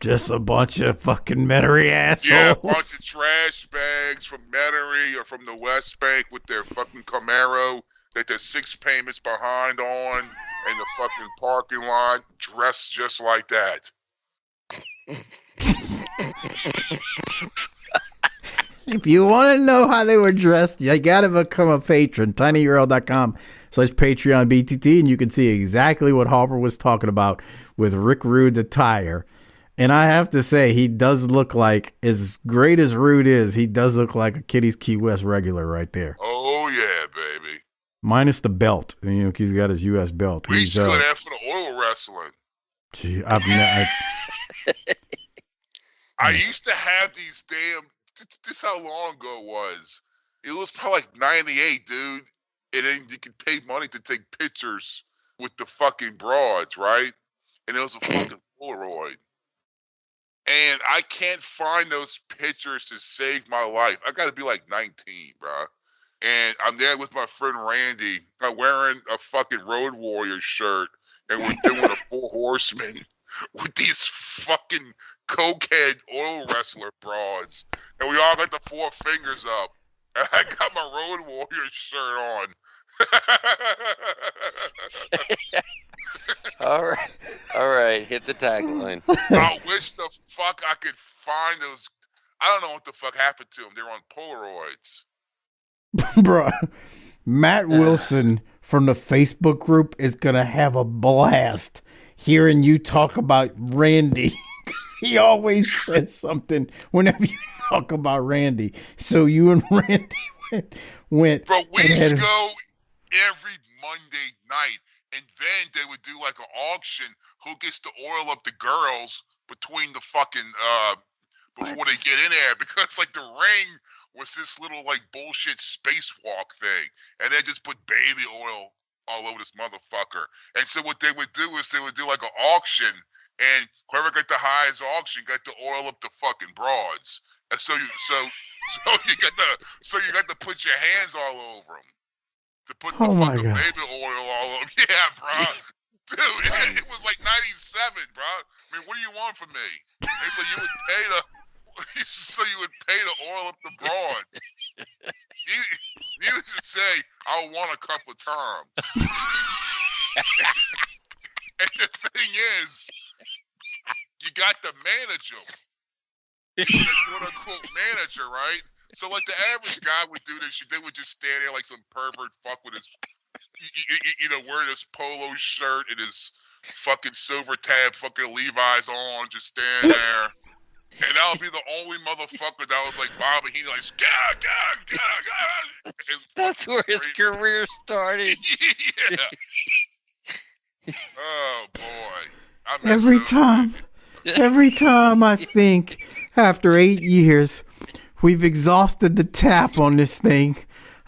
Just a bunch of fucking Metairie assholes. Yeah, a bunch of trash bags from Metairie or from the West Bank with their fucking Camaro that they're 6 payments behind on in the fucking parking lot, dressed just like that. If you want to know how they were dressed, you got to become a patron. tinyurl.com/Patreon BTT, and you can see exactly what Harper was talking about with Rick Rude's attire. And I have to say, he does look like, as great as Rude is, he does look like a Kitty's Key West regular right there. Oh, yeah, baby. Minus the belt. He's got his U.S. belt. We used to go there for the oil wrestling. Gee, I used to have these damn... This how long ago it was. It was probably like 98, dude. And then you could pay money to take pictures with the fucking broads, right? And it was a fucking Polaroid. And I can't find those pictures to save my life. I got to be like 19, bro. And I'm there with my friend Randy. I'm wearing a fucking Road Warrior shirt. And we're doing a 4 Horsemen with these fucking cokehead oil wrestler broads. And we all got the 4 fingers up. And I got my Road Warrior shirt on. All right, hit the tagline. I wish the fuck I could find those. I don't know what the fuck happened to them. They're on Polaroids. Bruh, Matt Wilson from the Facebook group is going to have a blast hearing you talk about Randy. He always says something whenever you talk about Randy. So you and Randy went. Bro, we used to go every Monday night, and then they would do like an auction. Who gets to oil up the girls between the fucking before they get in there? Because like the ring was this little like bullshit spacewalk thing, and they just put baby oil all over this motherfucker. And so what they would do is they would do like an auction, and whoever got the highest auction got to oil up the fucking broads. And so you got to put your hands all over them to put the fucking baby oil all over. Yeah, bro. Dude, it was like 97, bro. mean, what do you want from me? And so you would pay to oil up the brawn. Needless to say, I won a couple of times. And the thing is, you got to manage them. The quote-unquote manager, right? So, like, the average guy would do this shit. They would just stand there like some pervert fuck with his, wearing his polo shirt and his fucking silver tab fucking Levi's on, just stand there. And that would be the only motherfucker that was like Bob, and he like, God. That's where his career started. Yeah. Oh boy. Every time I think after 8 years we've exhausted the tap on this thing,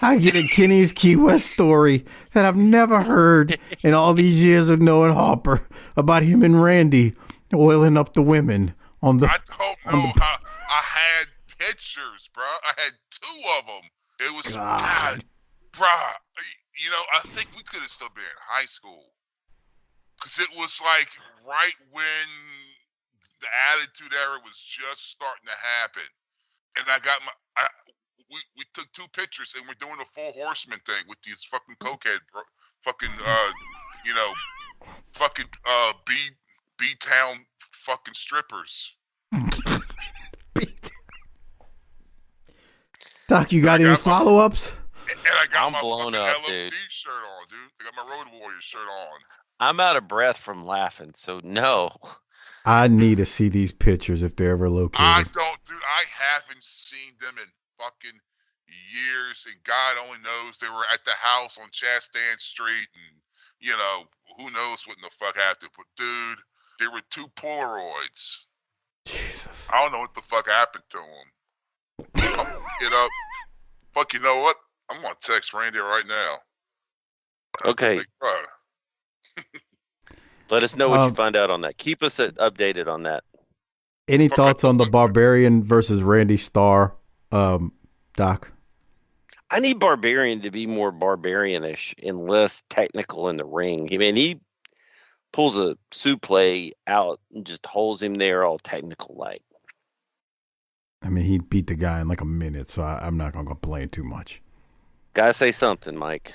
I get a Kenny's Key West story that I've never heard in all these years of knowing Harper about him and Randy oiling up the women on the. I don't know how I had pictures, bro. I had 2 of them. It was God, bro. I think we could have still been in high school. Because it was like right when the Attitude Era was just starting to happen. And I got we took 2 pictures and we're doing the 4 horsemen thing with these fucking cokehead, B-town fucking strippers. Doc, you got any follow-ups? And I got my blown fucking up, LOD dude. shirt on, dude. I got my Road Warrior shirt on. I'm out of breath from laughing, so no. I need to see these pictures if they're ever located. I don't, dude. I haven't seen them in fucking years, and God only knows they were at the house on Chastain Street, and who knows what in the fuck happened. But dude, there were 2 Polaroids. Jesus. I don't know what the fuck happened to them. I'm gonna get up. Fuck, you know what? I'm gonna text Randy right now. Okay. Let us know what you find out on that. Keep us updated on that. Any thoughts on the Barbarian versus Randy Starr, Doc? I need Barbarian to be more barbarianish and less technical in the ring. I mean, he pulls a suplex out and just holds him there all technical like. I mean, he beat the guy in like a minute, so I'm not going to complain too much. Gotta say something, Mike.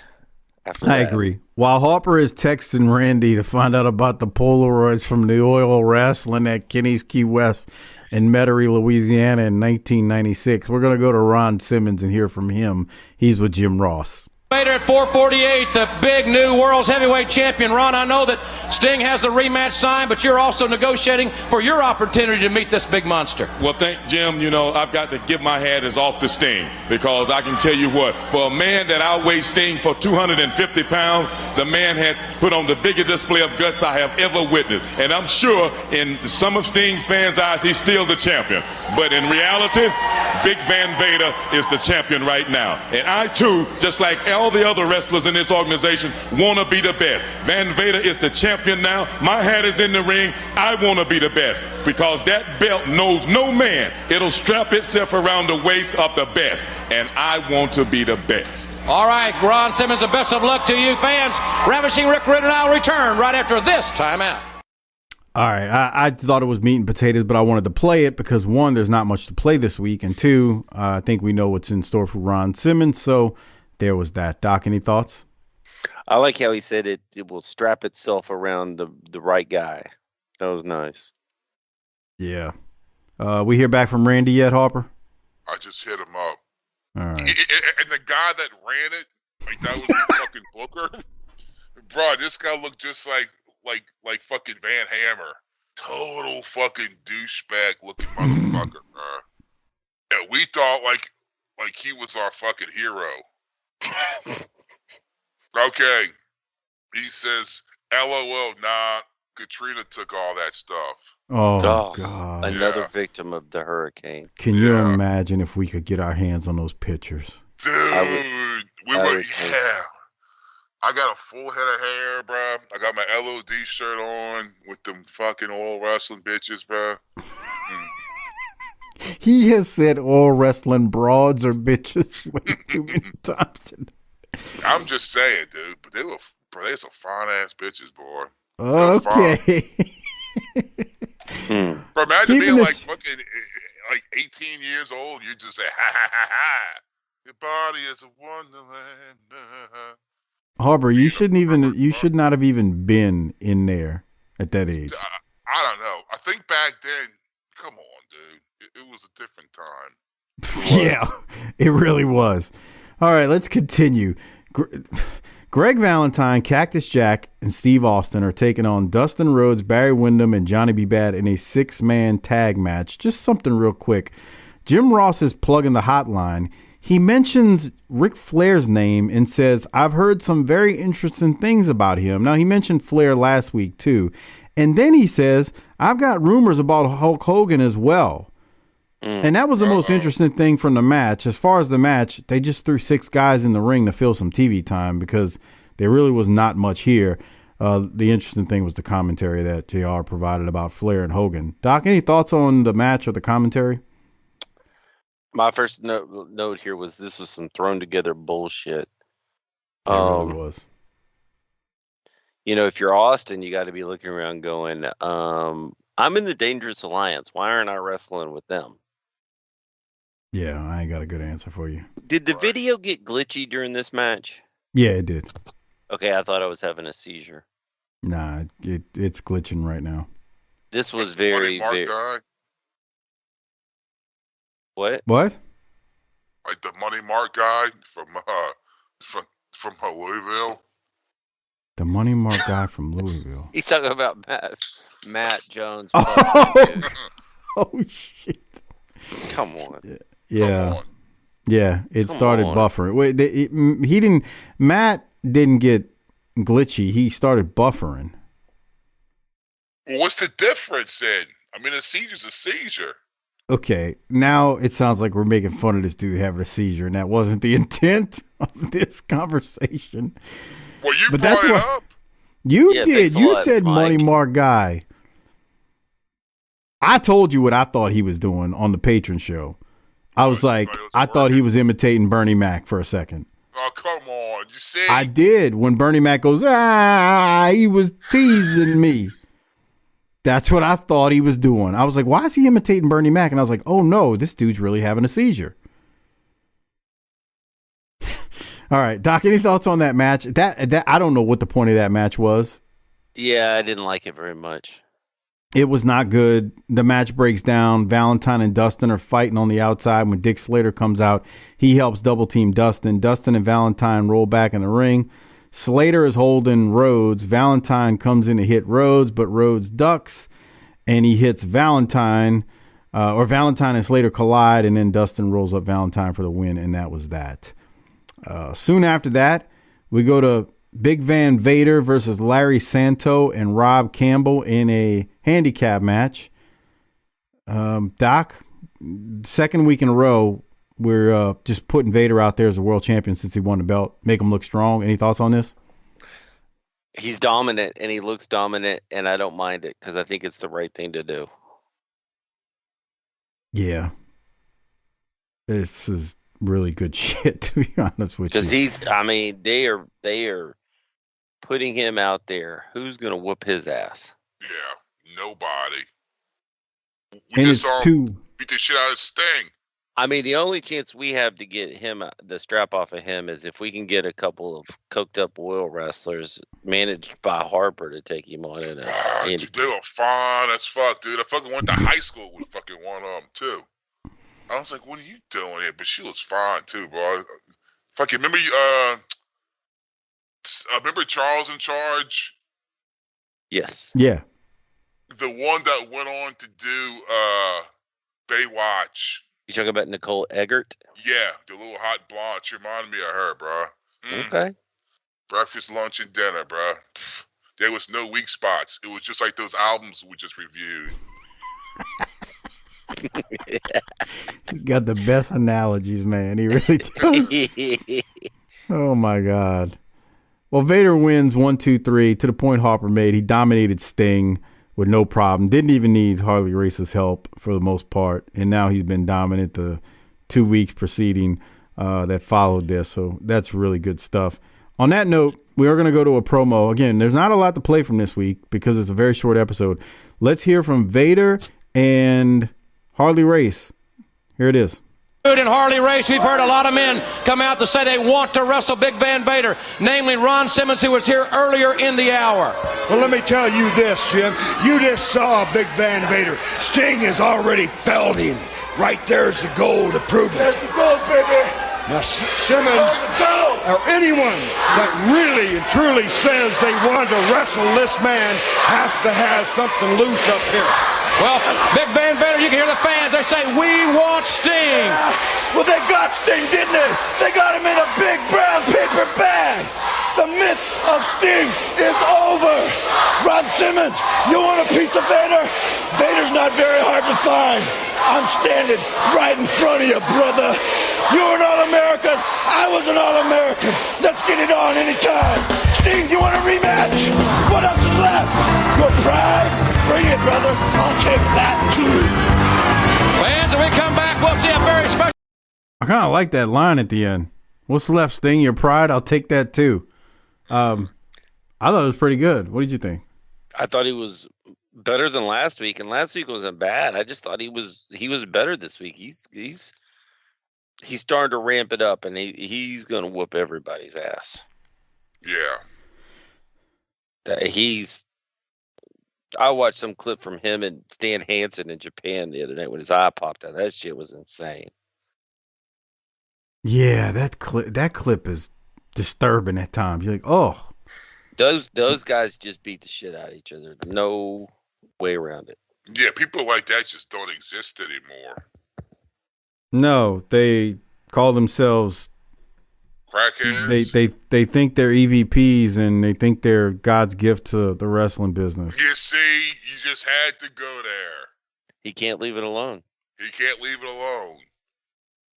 I agree. While Harper is texting Randy to find out about the Polaroids from the oil wrestling at Kenny's Key West in Metairie, Louisiana in 1996, we're going to go to Ron Simmons and hear from him. He's with Jim Ross. Later at 448, the big new world's heavyweight champion. Ron, I know that Sting has the rematch signed, but you're also negotiating for your opportunity to meet this big monster. Well, thank Jim. I've got to give my hat is off to Sting, because I can tell you what, for a man that outweighs Sting for 250 pounds, the man had put on the biggest display of guts I have ever witnessed. And I'm sure in some of Sting's fans' eyes, he's still the champion. But in reality, Big Van Vader is the champion right now. And I, too, just like all the other wrestlers in this organization, want to be the best. Van Vader is the champion now. My hat is in the ring. I want to be the best, because that belt knows no man. It'll strap itself around the waist of the best, and I want to be the best. All right, Ron Simmons, the best of luck to you fans. Ravishing Rick Rude and I'll return right after this timeout. All right, I thought it was meat and potatoes, but I wanted to play it because, 1, there's not much to play this week, and 2, I think we know what's in store for Ron Simmons, so there was that. Doc, any thoughts? I like how he said it will strap itself around the right guy. That was nice. Yeah. We hear back from Randy yet, Harper? I just hit him up. All right. And the guy that ran it, like that was the fucking booker. Bro, this guy looked just like fucking Van Hammer. Total fucking douchebag looking motherfucker, bro. And we thought like he was our fucking hero. Okay. He says, LOL, nah, Katrina took all that stuff. Oh God. Another victim of the hurricane. Can you imagine if we could get our hands on those pictures? Dude, yeah. I got a full head of hair, bro. I got my LOD shirt on with them fucking oil wrestling bitches, bro. He has said all wrestling broads or bitches way too many times. I'm just saying, dude. But they were some fine ass bitches, boy. Okay. Bro, imagine Keeping being this- fucking 18 years old. You just say, ha ha ha ha. Your body is a wonderland. Harper, you should not have even been in there at that age. I don't know. I think back then, come on, dude. It was a different time. Yeah, it really was. All right, let's continue. Greg Valentine, Cactus Jack, and Steve Austin are taking on Dustin Rhodes, Barry Windham, and Johnny B. Bad in a 6-man tag match. Just something real quick. Jim Ross is plugging the hotline. He mentions Ric Flair's name and says, I've heard some very interesting things about him. Now, he mentioned Flair last week, too. And then he says, I've got rumors about Hulk Hogan as well. And that was the most interesting thing from the match. As far as the match, they just threw 6 guys in the ring to fill some TV time because there really was not much here. The interesting thing was the commentary that JR provided about Flair and Hogan. Doc, any thoughts on the match or the commentary? My first note here was this was some thrown together bullshit. It really was. You know, if you're Austin, you got to be looking around going, I'm in the Dangerous Alliance. Why aren't I wrestling with them? Yeah, I ain't got a good answer for you. Did the video get glitchy during this match? Yeah, it did. Okay, I thought I was having a seizure. Nah, it's glitching right now. This was very, very... Guy. What? What? Like the Money Mark guy from Louisville. The Money Mark guy from Louisville. He's talking about Matt Jones. Oh, shit. Come on. Yeah. Come on. Yeah, it started buffering. Wait, Matt didn't get glitchy. He started buffering. Well, what's the difference then? I mean, a seizure's a seizure. Okay, now it sounds like we're making fun of this dude having a seizure, and that wasn't the intent of this conversation. Well, you brought it up. You did. You said Money Mark guy. I told you what I thought he was doing on the Patron show. I was like, I thought he was imitating Bernie Mac for a second. Oh, come on. You see? I did. When Bernie Mac goes, he was teasing me. That's what I thought he was doing. I was like, why is he imitating Bernie Mac? And I was like, oh, no, this dude's really having a seizure. All right, Doc, any thoughts on that match? That I don't know what the point of that match was. Yeah, I didn't like it very much. It was not good. The match breaks down. Valentine and Dustin are fighting on the outside. When Dick Slater comes out, he helps double team Dustin. Dustin and Valentine roll back in the ring. Slater is holding Rhodes. Valentine comes in to hit Rhodes, but Rhodes ducks, and he hits Valentine. Or Valentine and Slater collide, and then Dustin rolls up Valentine for the win, and that was that. Soon after that, we go to Big Van Vader versus Larry Santo and Rob Campbell in a handicap match. Doc, second week in a row, we're just putting Vader out there as a world champion since he won the belt. Make him look strong. Any thoughts on this? He's dominant, and he looks dominant, and I don't mind it because I think it's the right thing to do. Yeah. This is really good shit, to be honest with you. Because they are putting him out there. Who's going to whoop his ass? Yeah, nobody. And it's beat the shit out of Sting. I mean, the only chance we have to get him the strap off of him is if we can get a couple of coked up oil wrestlers managed by Harper to take him on. Dude, they were fine as fuck, dude. I fucking went to high school with fucking one of them too. I was like, "What are you doing here?" But she was fine too, bro. Fucking remember you? Remember Charles in Charge? Yes. Yeah. The one that went on to do Baywatch. You talking about Nicole Eggert? Yeah, the little hot blonde. She reminded me of her, bro. Okay. Breakfast, lunch, and dinner, bro. There was no weak spots. It was just like those albums we just reviewed. He got the best analogies, man. He really does. Oh, my God. Well, Vader wins 1-2-3 to the point Harper made. He dominated Sting with no problem. Didn't even need Harley Race's help for the most part. And now he's been dominant the 2 weeks preceding that followed this. So that's really good stuff. On that note, we are going to go to a promo. Again, there's not a lot to play from this week because it's a very short episode. Let's hear from Vader and Harley Race. Here it is. In Harley Race, we've heard a lot of men come out to say they want to wrestle Big Van Vader, namely Ron Simmons, who was here earlier in the hour. Well, let me tell you this, Jim. You just saw Big Van Vader. Sting has already felled him. Right there's the goal to prove it. There's the gold, baby. Now, Simmons, or anyone that really and truly says they want to wrestle this man has to have something loose up here. Well, Big Van Vader, you can hear the fans. They say, we want Sting. Well, they got Sting, didn't they? They got him in a big brown paper bag. The myth of Sting is over. Ron Simmons, you want a piece of Vader? Vader's not very hard to find. I'm standing right in front of you, brother. You're an All-American. I was an All-American. Let's get it on anytime. Sting, you want a rematch? What else is left? Your pride? Bring it, brother. I'll take that, too. Fans, when we come back, we'll see a very special... I kind of like that line at the end. What's left, Sting? Your pride? I'll take that, too. I thought it was pretty good. What did you think? I thought he was better than last week, and last week wasn't bad. I just thought he was better this week. He's starting to ramp it up, and he's going to whoop everybody's ass. Yeah. I watched some clip from him and Stan Hansen in Japan the other night when his eye popped out. That shit was insane. Yeah, that clip is disturbing at times. You're like, oh. Those guys just beat the shit out of each other. No way around it. Yeah, people like that just don't exist anymore. No, they call themselves crackheads. They think they're EVPs and they think they're God's gift to the wrestling business. You see, you just had to go there. He can't leave it alone. He can't leave it alone.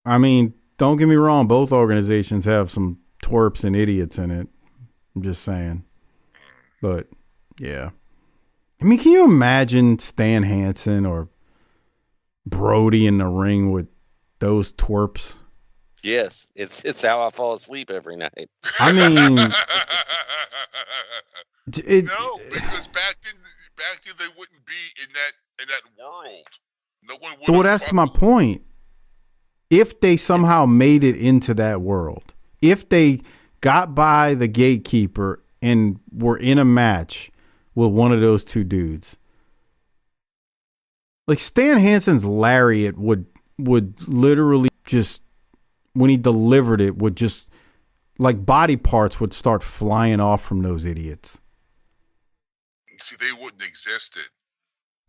I mean, don't get me wrong, both organizations have some twerps and idiots in it. I'm just saying. But yeah. I mean, can you imagine Stan Hansen or Brody in the ring with those twerps? Yes, it's how I fall asleep every night. I mean, no, because back then they wouldn't be in that world. No one would. Well, that's my point. If they somehow made it into that world, if they got by the gatekeeper and were in a match with one of those two dudes, like Stan Hansen's lariat would literally just, when he delivered it, would just, like, body parts would start flying off from those idiots. See, they wouldn't exist.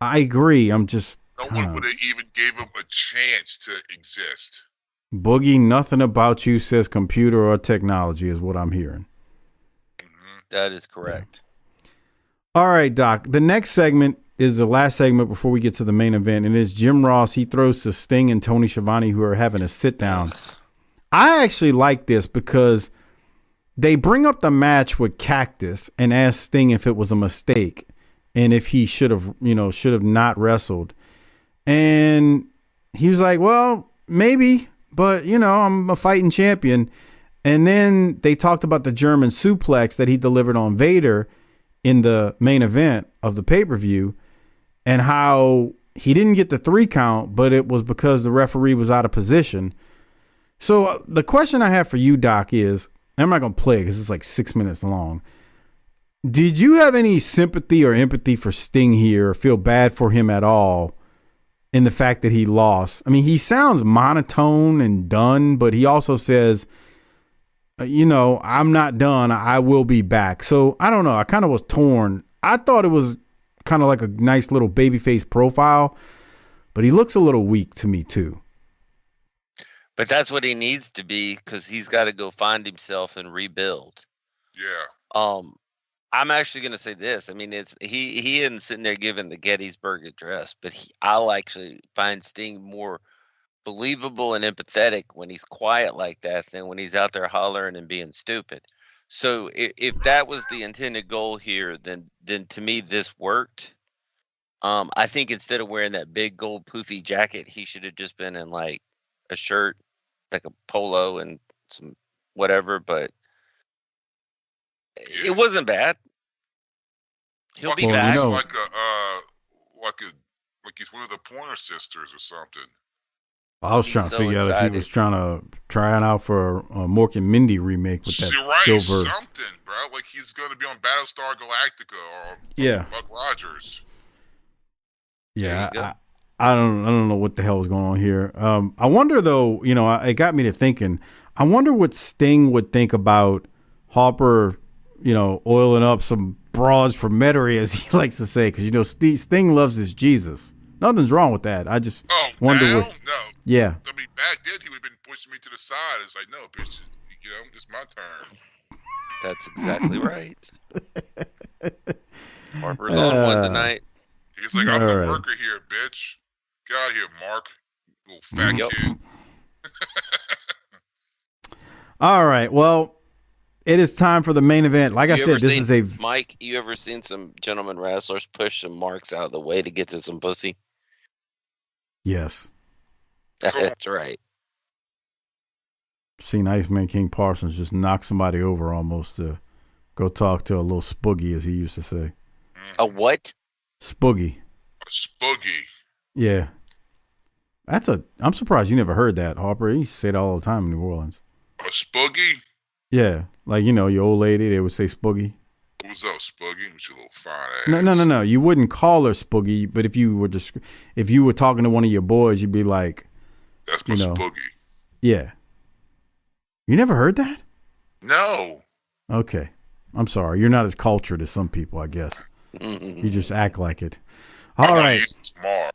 I agree. I'm just... No one would have even gave him a chance to exist. Boogie, nothing about you says computer or technology is what I'm hearing. Mm-hmm. That is correct. Yeah. All right, Doc. The next segment is the last segment before we get to the main event, and it's Jim Ross. He throws to Sting and Tony Schiavone, who are having a sit-down. I actually like this because they bring up the match with Cactus and ask Sting if it was a mistake and if he should have not wrestled. And he was like, well, maybe, but, I'm a fighting champion. And then they talked about the German suplex that he delivered on Vader in the main event of the pay-per-view and how he didn't get the 3 count, but it was because the referee was out of position. So the question I have for you, Doc, is, I'm not going to play it because it's like 6 minutes long. Did you have any sympathy or empathy for Sting here or feel bad for him at all in the fact that he lost? I mean, he sounds monotone and done, but he also says, I'm not done. I will be back. So I don't know. I kind of was torn. I thought it was kind of like a nice little babyface profile, but he looks a little weak to me too. But that's what he needs to be because he's got to go find himself and rebuild. Yeah. I'm actually going to say this. I mean, he isn't sitting there giving the Gettysburg Address, but I'll actually find Sting more believable and empathetic when he's quiet like that than when he's out there hollering and being stupid. So if that was the intended goal here, then to me this worked. I think instead of wearing that big gold poofy jacket, he should have just been in like a shirt, like a polo and some whatever, but it wasn't bad. He'll be back. Like Like he's one of the Pointer Sisters or something. I was trying to figure out if he was trying out for a Mork and Mindy remake with that silver. Something, bro. Like he's going to be on Battlestar Galactica or Buck Rogers. Yeah, I don't know what the hell is going on here. I wonder though. It got me to thinking. I wonder what Sting would think about Harper. Oiling up some broads for Metairie, as he likes to say, because Sting loves his Jesus. Nothing's wrong with that. I just wonder now? what. No. Yeah. I mean, back then he would have been pushing me to the side. It's like, no, bitch, it's my turn. That's exactly right. Harper's on one tonight. He's like, I'm the worker here, bitch. Get out of here, Mark. Little fat kid. All right. Well, it is time for the main event. Like I said, this is Mike, you ever seen some gentleman wrestlers push some marks out of the way to get to some pussy? Yes. That's right. Seen Iceman King Parsons just knock somebody over almost to go talk to a little spoogie, as he used to say. A what? Spoogie. A spoogie. Yeah. I'm surprised you never heard that, Harper. He used to say it all the time in New Orleans. A spoogie? Yeah. Like, your old lady, they would say spoogie. Who's up, spoogie? With your little fine ass. No. You wouldn't call her spoogie, but if you were talking to one of your boys, you'd be like, that's my spoogie. Yeah. You never heard that? No. Okay. I'm sorry. You're not as cultured as some people, I guess. You just act like it. All right. Smart.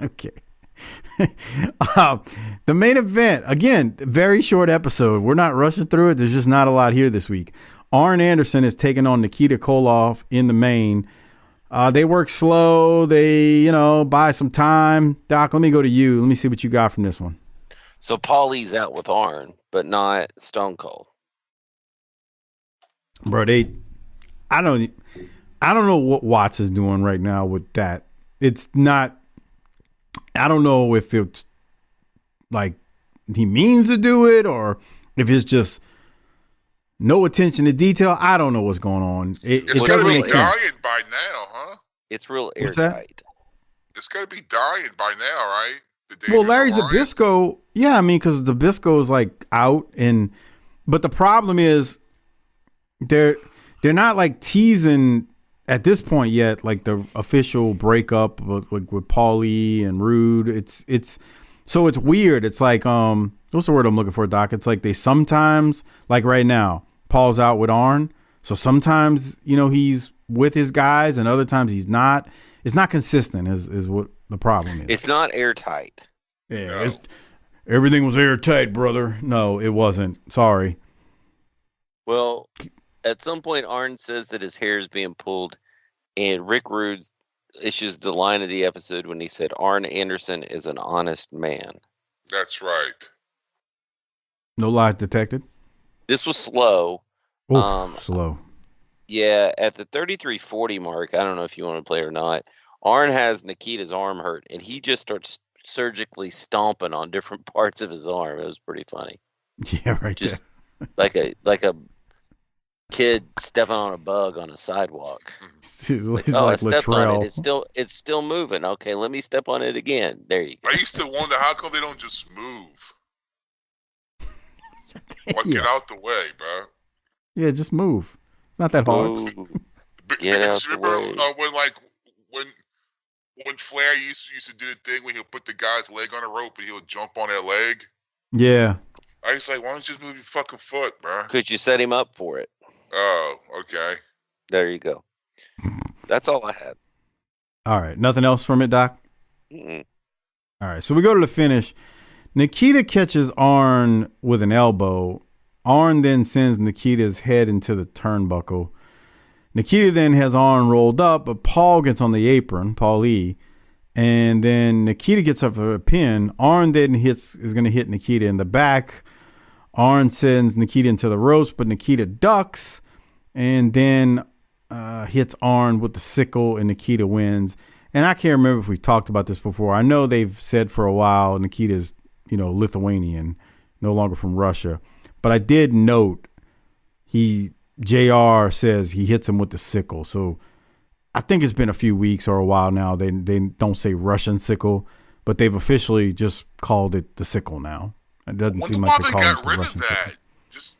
Okay. The main event, again, very short episode. We're not rushing through it. There's just not a lot here this week. Arn Anderson is taking on Nikita Koloff in the main. They work slow. They, buy some time. Doc, let me go to you. Let me see what you got from this one. So Paulie's out with Arn, but not Stone Cold. Bro, I don't know what Watts is doing right now with that. It's not. I don't know if it's like he means to do it or if it's just no attention to detail. I don't know what's going on. It doesn't make sense. Dying by now, huh? It's real airtight. It's got to be dying by now, right? Well, Larry Zbyszko, yeah, I mean, because Zbyszko is like out, but the problem is they're not like teasing at this point yet, like the official breakup with Paulie and Rude. It's so it's weird. It's like what's the word I'm looking for, Doc? It's like they sometimes, like right now, Paul's out with Arn, so sometimes he's with his guys and other times he's not. It's not consistent is what the problem is. It's not airtight. Yeah, no. Everything was airtight, brother. No, it wasn't. Sorry. Well, at some point, Arn says that his hair is being pulled, and Rick Rude issues the line of the episode when he said, Arn Anderson is an honest man. That's right. No lies detected? This was slow. Slow. Yeah, at the 33:40 mark, I don't know if you want to play or not, Arn has Nikita's arm hurt, and he just starts surgically stomping on different parts of his arm. It was pretty funny. Yeah, right. Just like a kid stepping on a bug on a sidewalk. He's like I stepped on it. It's still moving. Okay, let me step on it again. There you go. I used to wonder how come they don't just move. Get out the way, bro. Yeah, just move. It's not that hard. Get out the way. When Flair used to do the thing when he'll put the guy's leg on a rope and he'll jump on that leg. Yeah. I was like, why don't you just move your fucking foot, bro? Could you set him up for it? Oh, okay. There you go. That's all I had. All right. Nothing else from it, Doc? Mm-mm. All right. So we go to the finish. Nikita catches Arn with an elbow. Arn then sends Nikita's head into the turnbuckle. Nikita then has Arn rolled up, but Paul gets on the apron, Paulie, and then Nikita gets up for a pin. Arn then is going to hit Nikita in the back. Arn sends Nikita into the ropes, but Nikita ducks and then hits Arn with the sickle, and Nikita wins. And I can't remember if we talked about this before. I know they've said for a while Nikita's, Lithuanian, no longer from Russia. But I did note JR says he hits him with the sickle. So I think it's been a few weeks or a while now. They don't say Russian sickle, but they've officially just called it the sickle now. It doesn't seem like they're calling it the Russian sickle. Just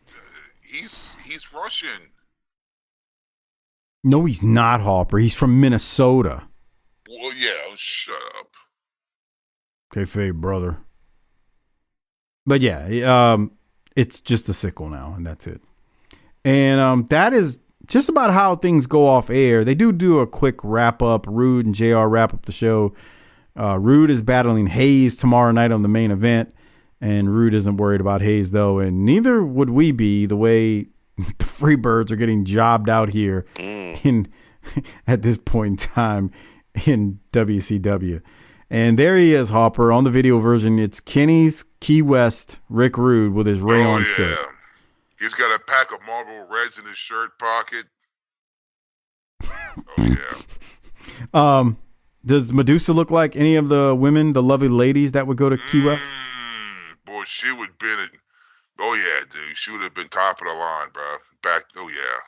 he's Russian. No, he's not, Harper. He's from Minnesota. Well, yeah. Shut up. Kayfabe, brother. But yeah, it's just the sickle now, and that's it. And that is just about how things go off air. They do a quick wrap up. Rude and JR wrap up the show. Rude is battling Hayes tomorrow night on the main event, and Rude isn't worried about Hayes though, and neither would we be, the way the Freebirds are getting jobbed out here at this point in time in WCW. And there he is, Hopper, on the video version. It's Kenny's Key West Rick Rude with his rayon shirt. He's got a pack of Marlboro Reds in his shirt pocket. Oh yeah. Does Medusa look like any of the women, the lovely ladies that would go to Key West? Boy, she would have been. Oh yeah, dude. She would have been top of the line, bro. Oh yeah.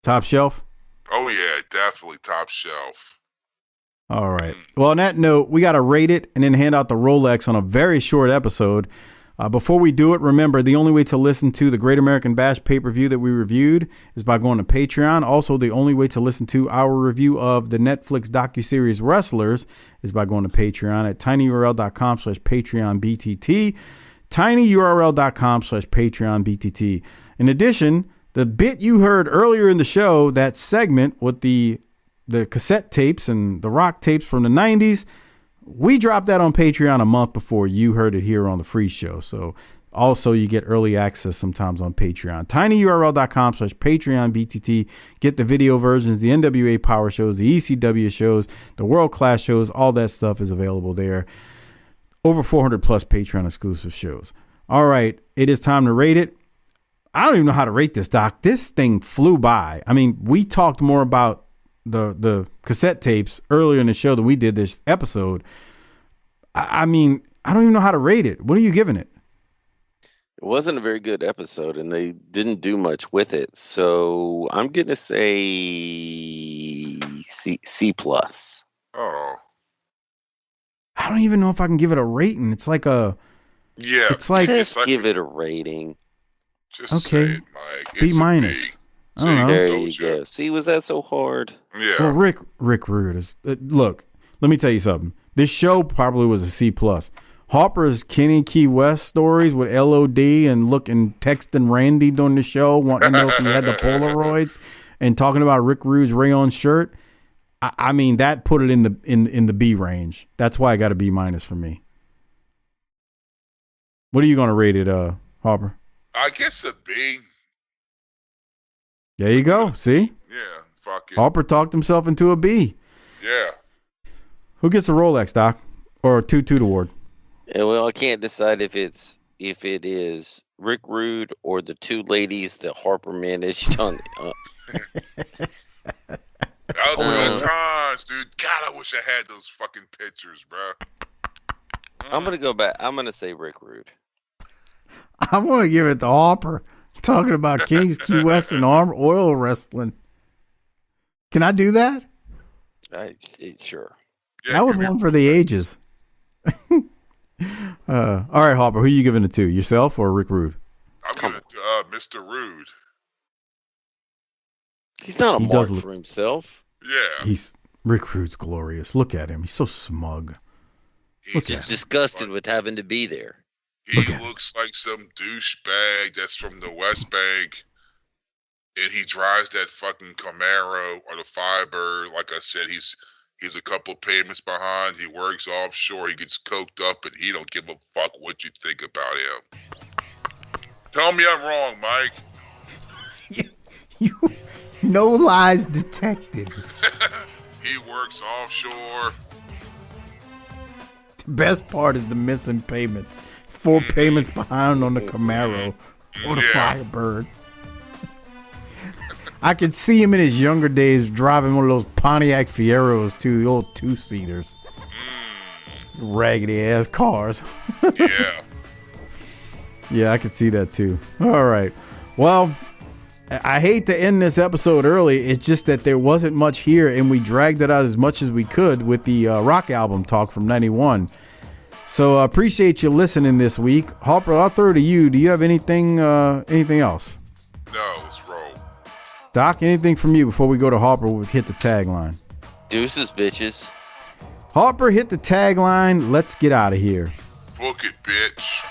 Top shelf? Oh yeah, definitely top shelf. All right. Well, on that note, we got to rate it and then hand out the Rolex on a very short episode. Before we do it, remember, the only way to listen to the Great American Bash pay-per-view that we reviewed is by going to Patreon. Also, the only way to listen to our review of the Netflix docuseries Wrestlers is by going to Patreon at tinyurl.com/PatreonBTT. tinyurl.com/PatreonBTT. In addition, the bit you heard earlier in the show, that segment with the cassette tapes and the rock tapes from the 90s, we dropped that on Patreon a month before you heard it here on the free show. So also you get early access sometimes on Patreon. tinyurl.com/PatreonBTT. Get the video versions, the NWA Power shows, the ECW shows, the World Class shows. All that stuff is available there. Over 400 plus Patreon exclusive shows. All right, it is time to rate it. I don't even know how to rate this, Doc. This thing flew by. I mean, we talked more about the cassette tapes earlier in the show than we did this episode. I mean, I don't even know how to rate it. What are you giving it? It wasn't a very good episode, and they didn't do much with it. So I'm going to say C plus. Oh. I don't even know if I can give it a rating. It's like a... Yeah. It's like... Just give it a rating. Just okay. say it, Mike. B minus. I don't know. There you go. See, was that so hard? Yeah. Well, Rick Rude is... look, let me tell you something. This show probably was a C plus. Harper's Kenny Key West stories with LOD and texting Randy during the show, wanting to know if he had the Polaroids, and talking about Rick Rude's rayon shirt. I mean, that put it in the B range. That's why I got a B minus for me. What are you going to rate it, Harper? I guess a B. There you go. See? Yeah, fuck it. Harper talked himself into a B. Yeah. Who gets the Rolex, Doc? Or a Toot Toot Award? Yeah, well, I can't decide if it is Rick Rude or the two ladies that Harper managed on. That was real times, dude. God, I wish I had those fucking pictures, bro. I'm gonna go back. I'm gonna say Rick Rude. I'm gonna give it to Harper. Talking about Kings Key West and arm oil wrestling. Can I do that? Sure. Yeah, that was one for the ages. All right, Harper, who are you giving it to? Yourself or Rick Rude? I'm giving it to Mr. Rude. He's not a mark for himself. Yeah. Rick Rude's glorious. Look at him. He's so smug. He's just disgusted with having to be there. He looks like some douchebag that's from the West Bank, and he drives that fucking Camaro or the Firebird. Like I said, he's a couple payments behind. He works offshore. He gets coked up, and he don't give a fuck what you think about him. Tell me I'm wrong, Mike. You no lies detected. He works offshore. The best part is the missing payments. 4 payments behind on the Camaro or the Firebird. I could see him in his younger days driving one of those Pontiac Fieros too, the old 2-seaters. Raggedy ass cars. Yeah. Yeah, I could see that too. All right. Well, I hate to end this episode early. It's just that there wasn't much here, and we dragged it out as much as we could with the rock album talk from 91. So I appreciate you listening this week. Harper, I'll throw it to you. Do you have anything else? No, it's roll. Doc, anything from you before we go to Harper? We'll hit the tagline. Deuces, bitches. Harper, hit the tagline. Let's get out of here. Book it, bitch.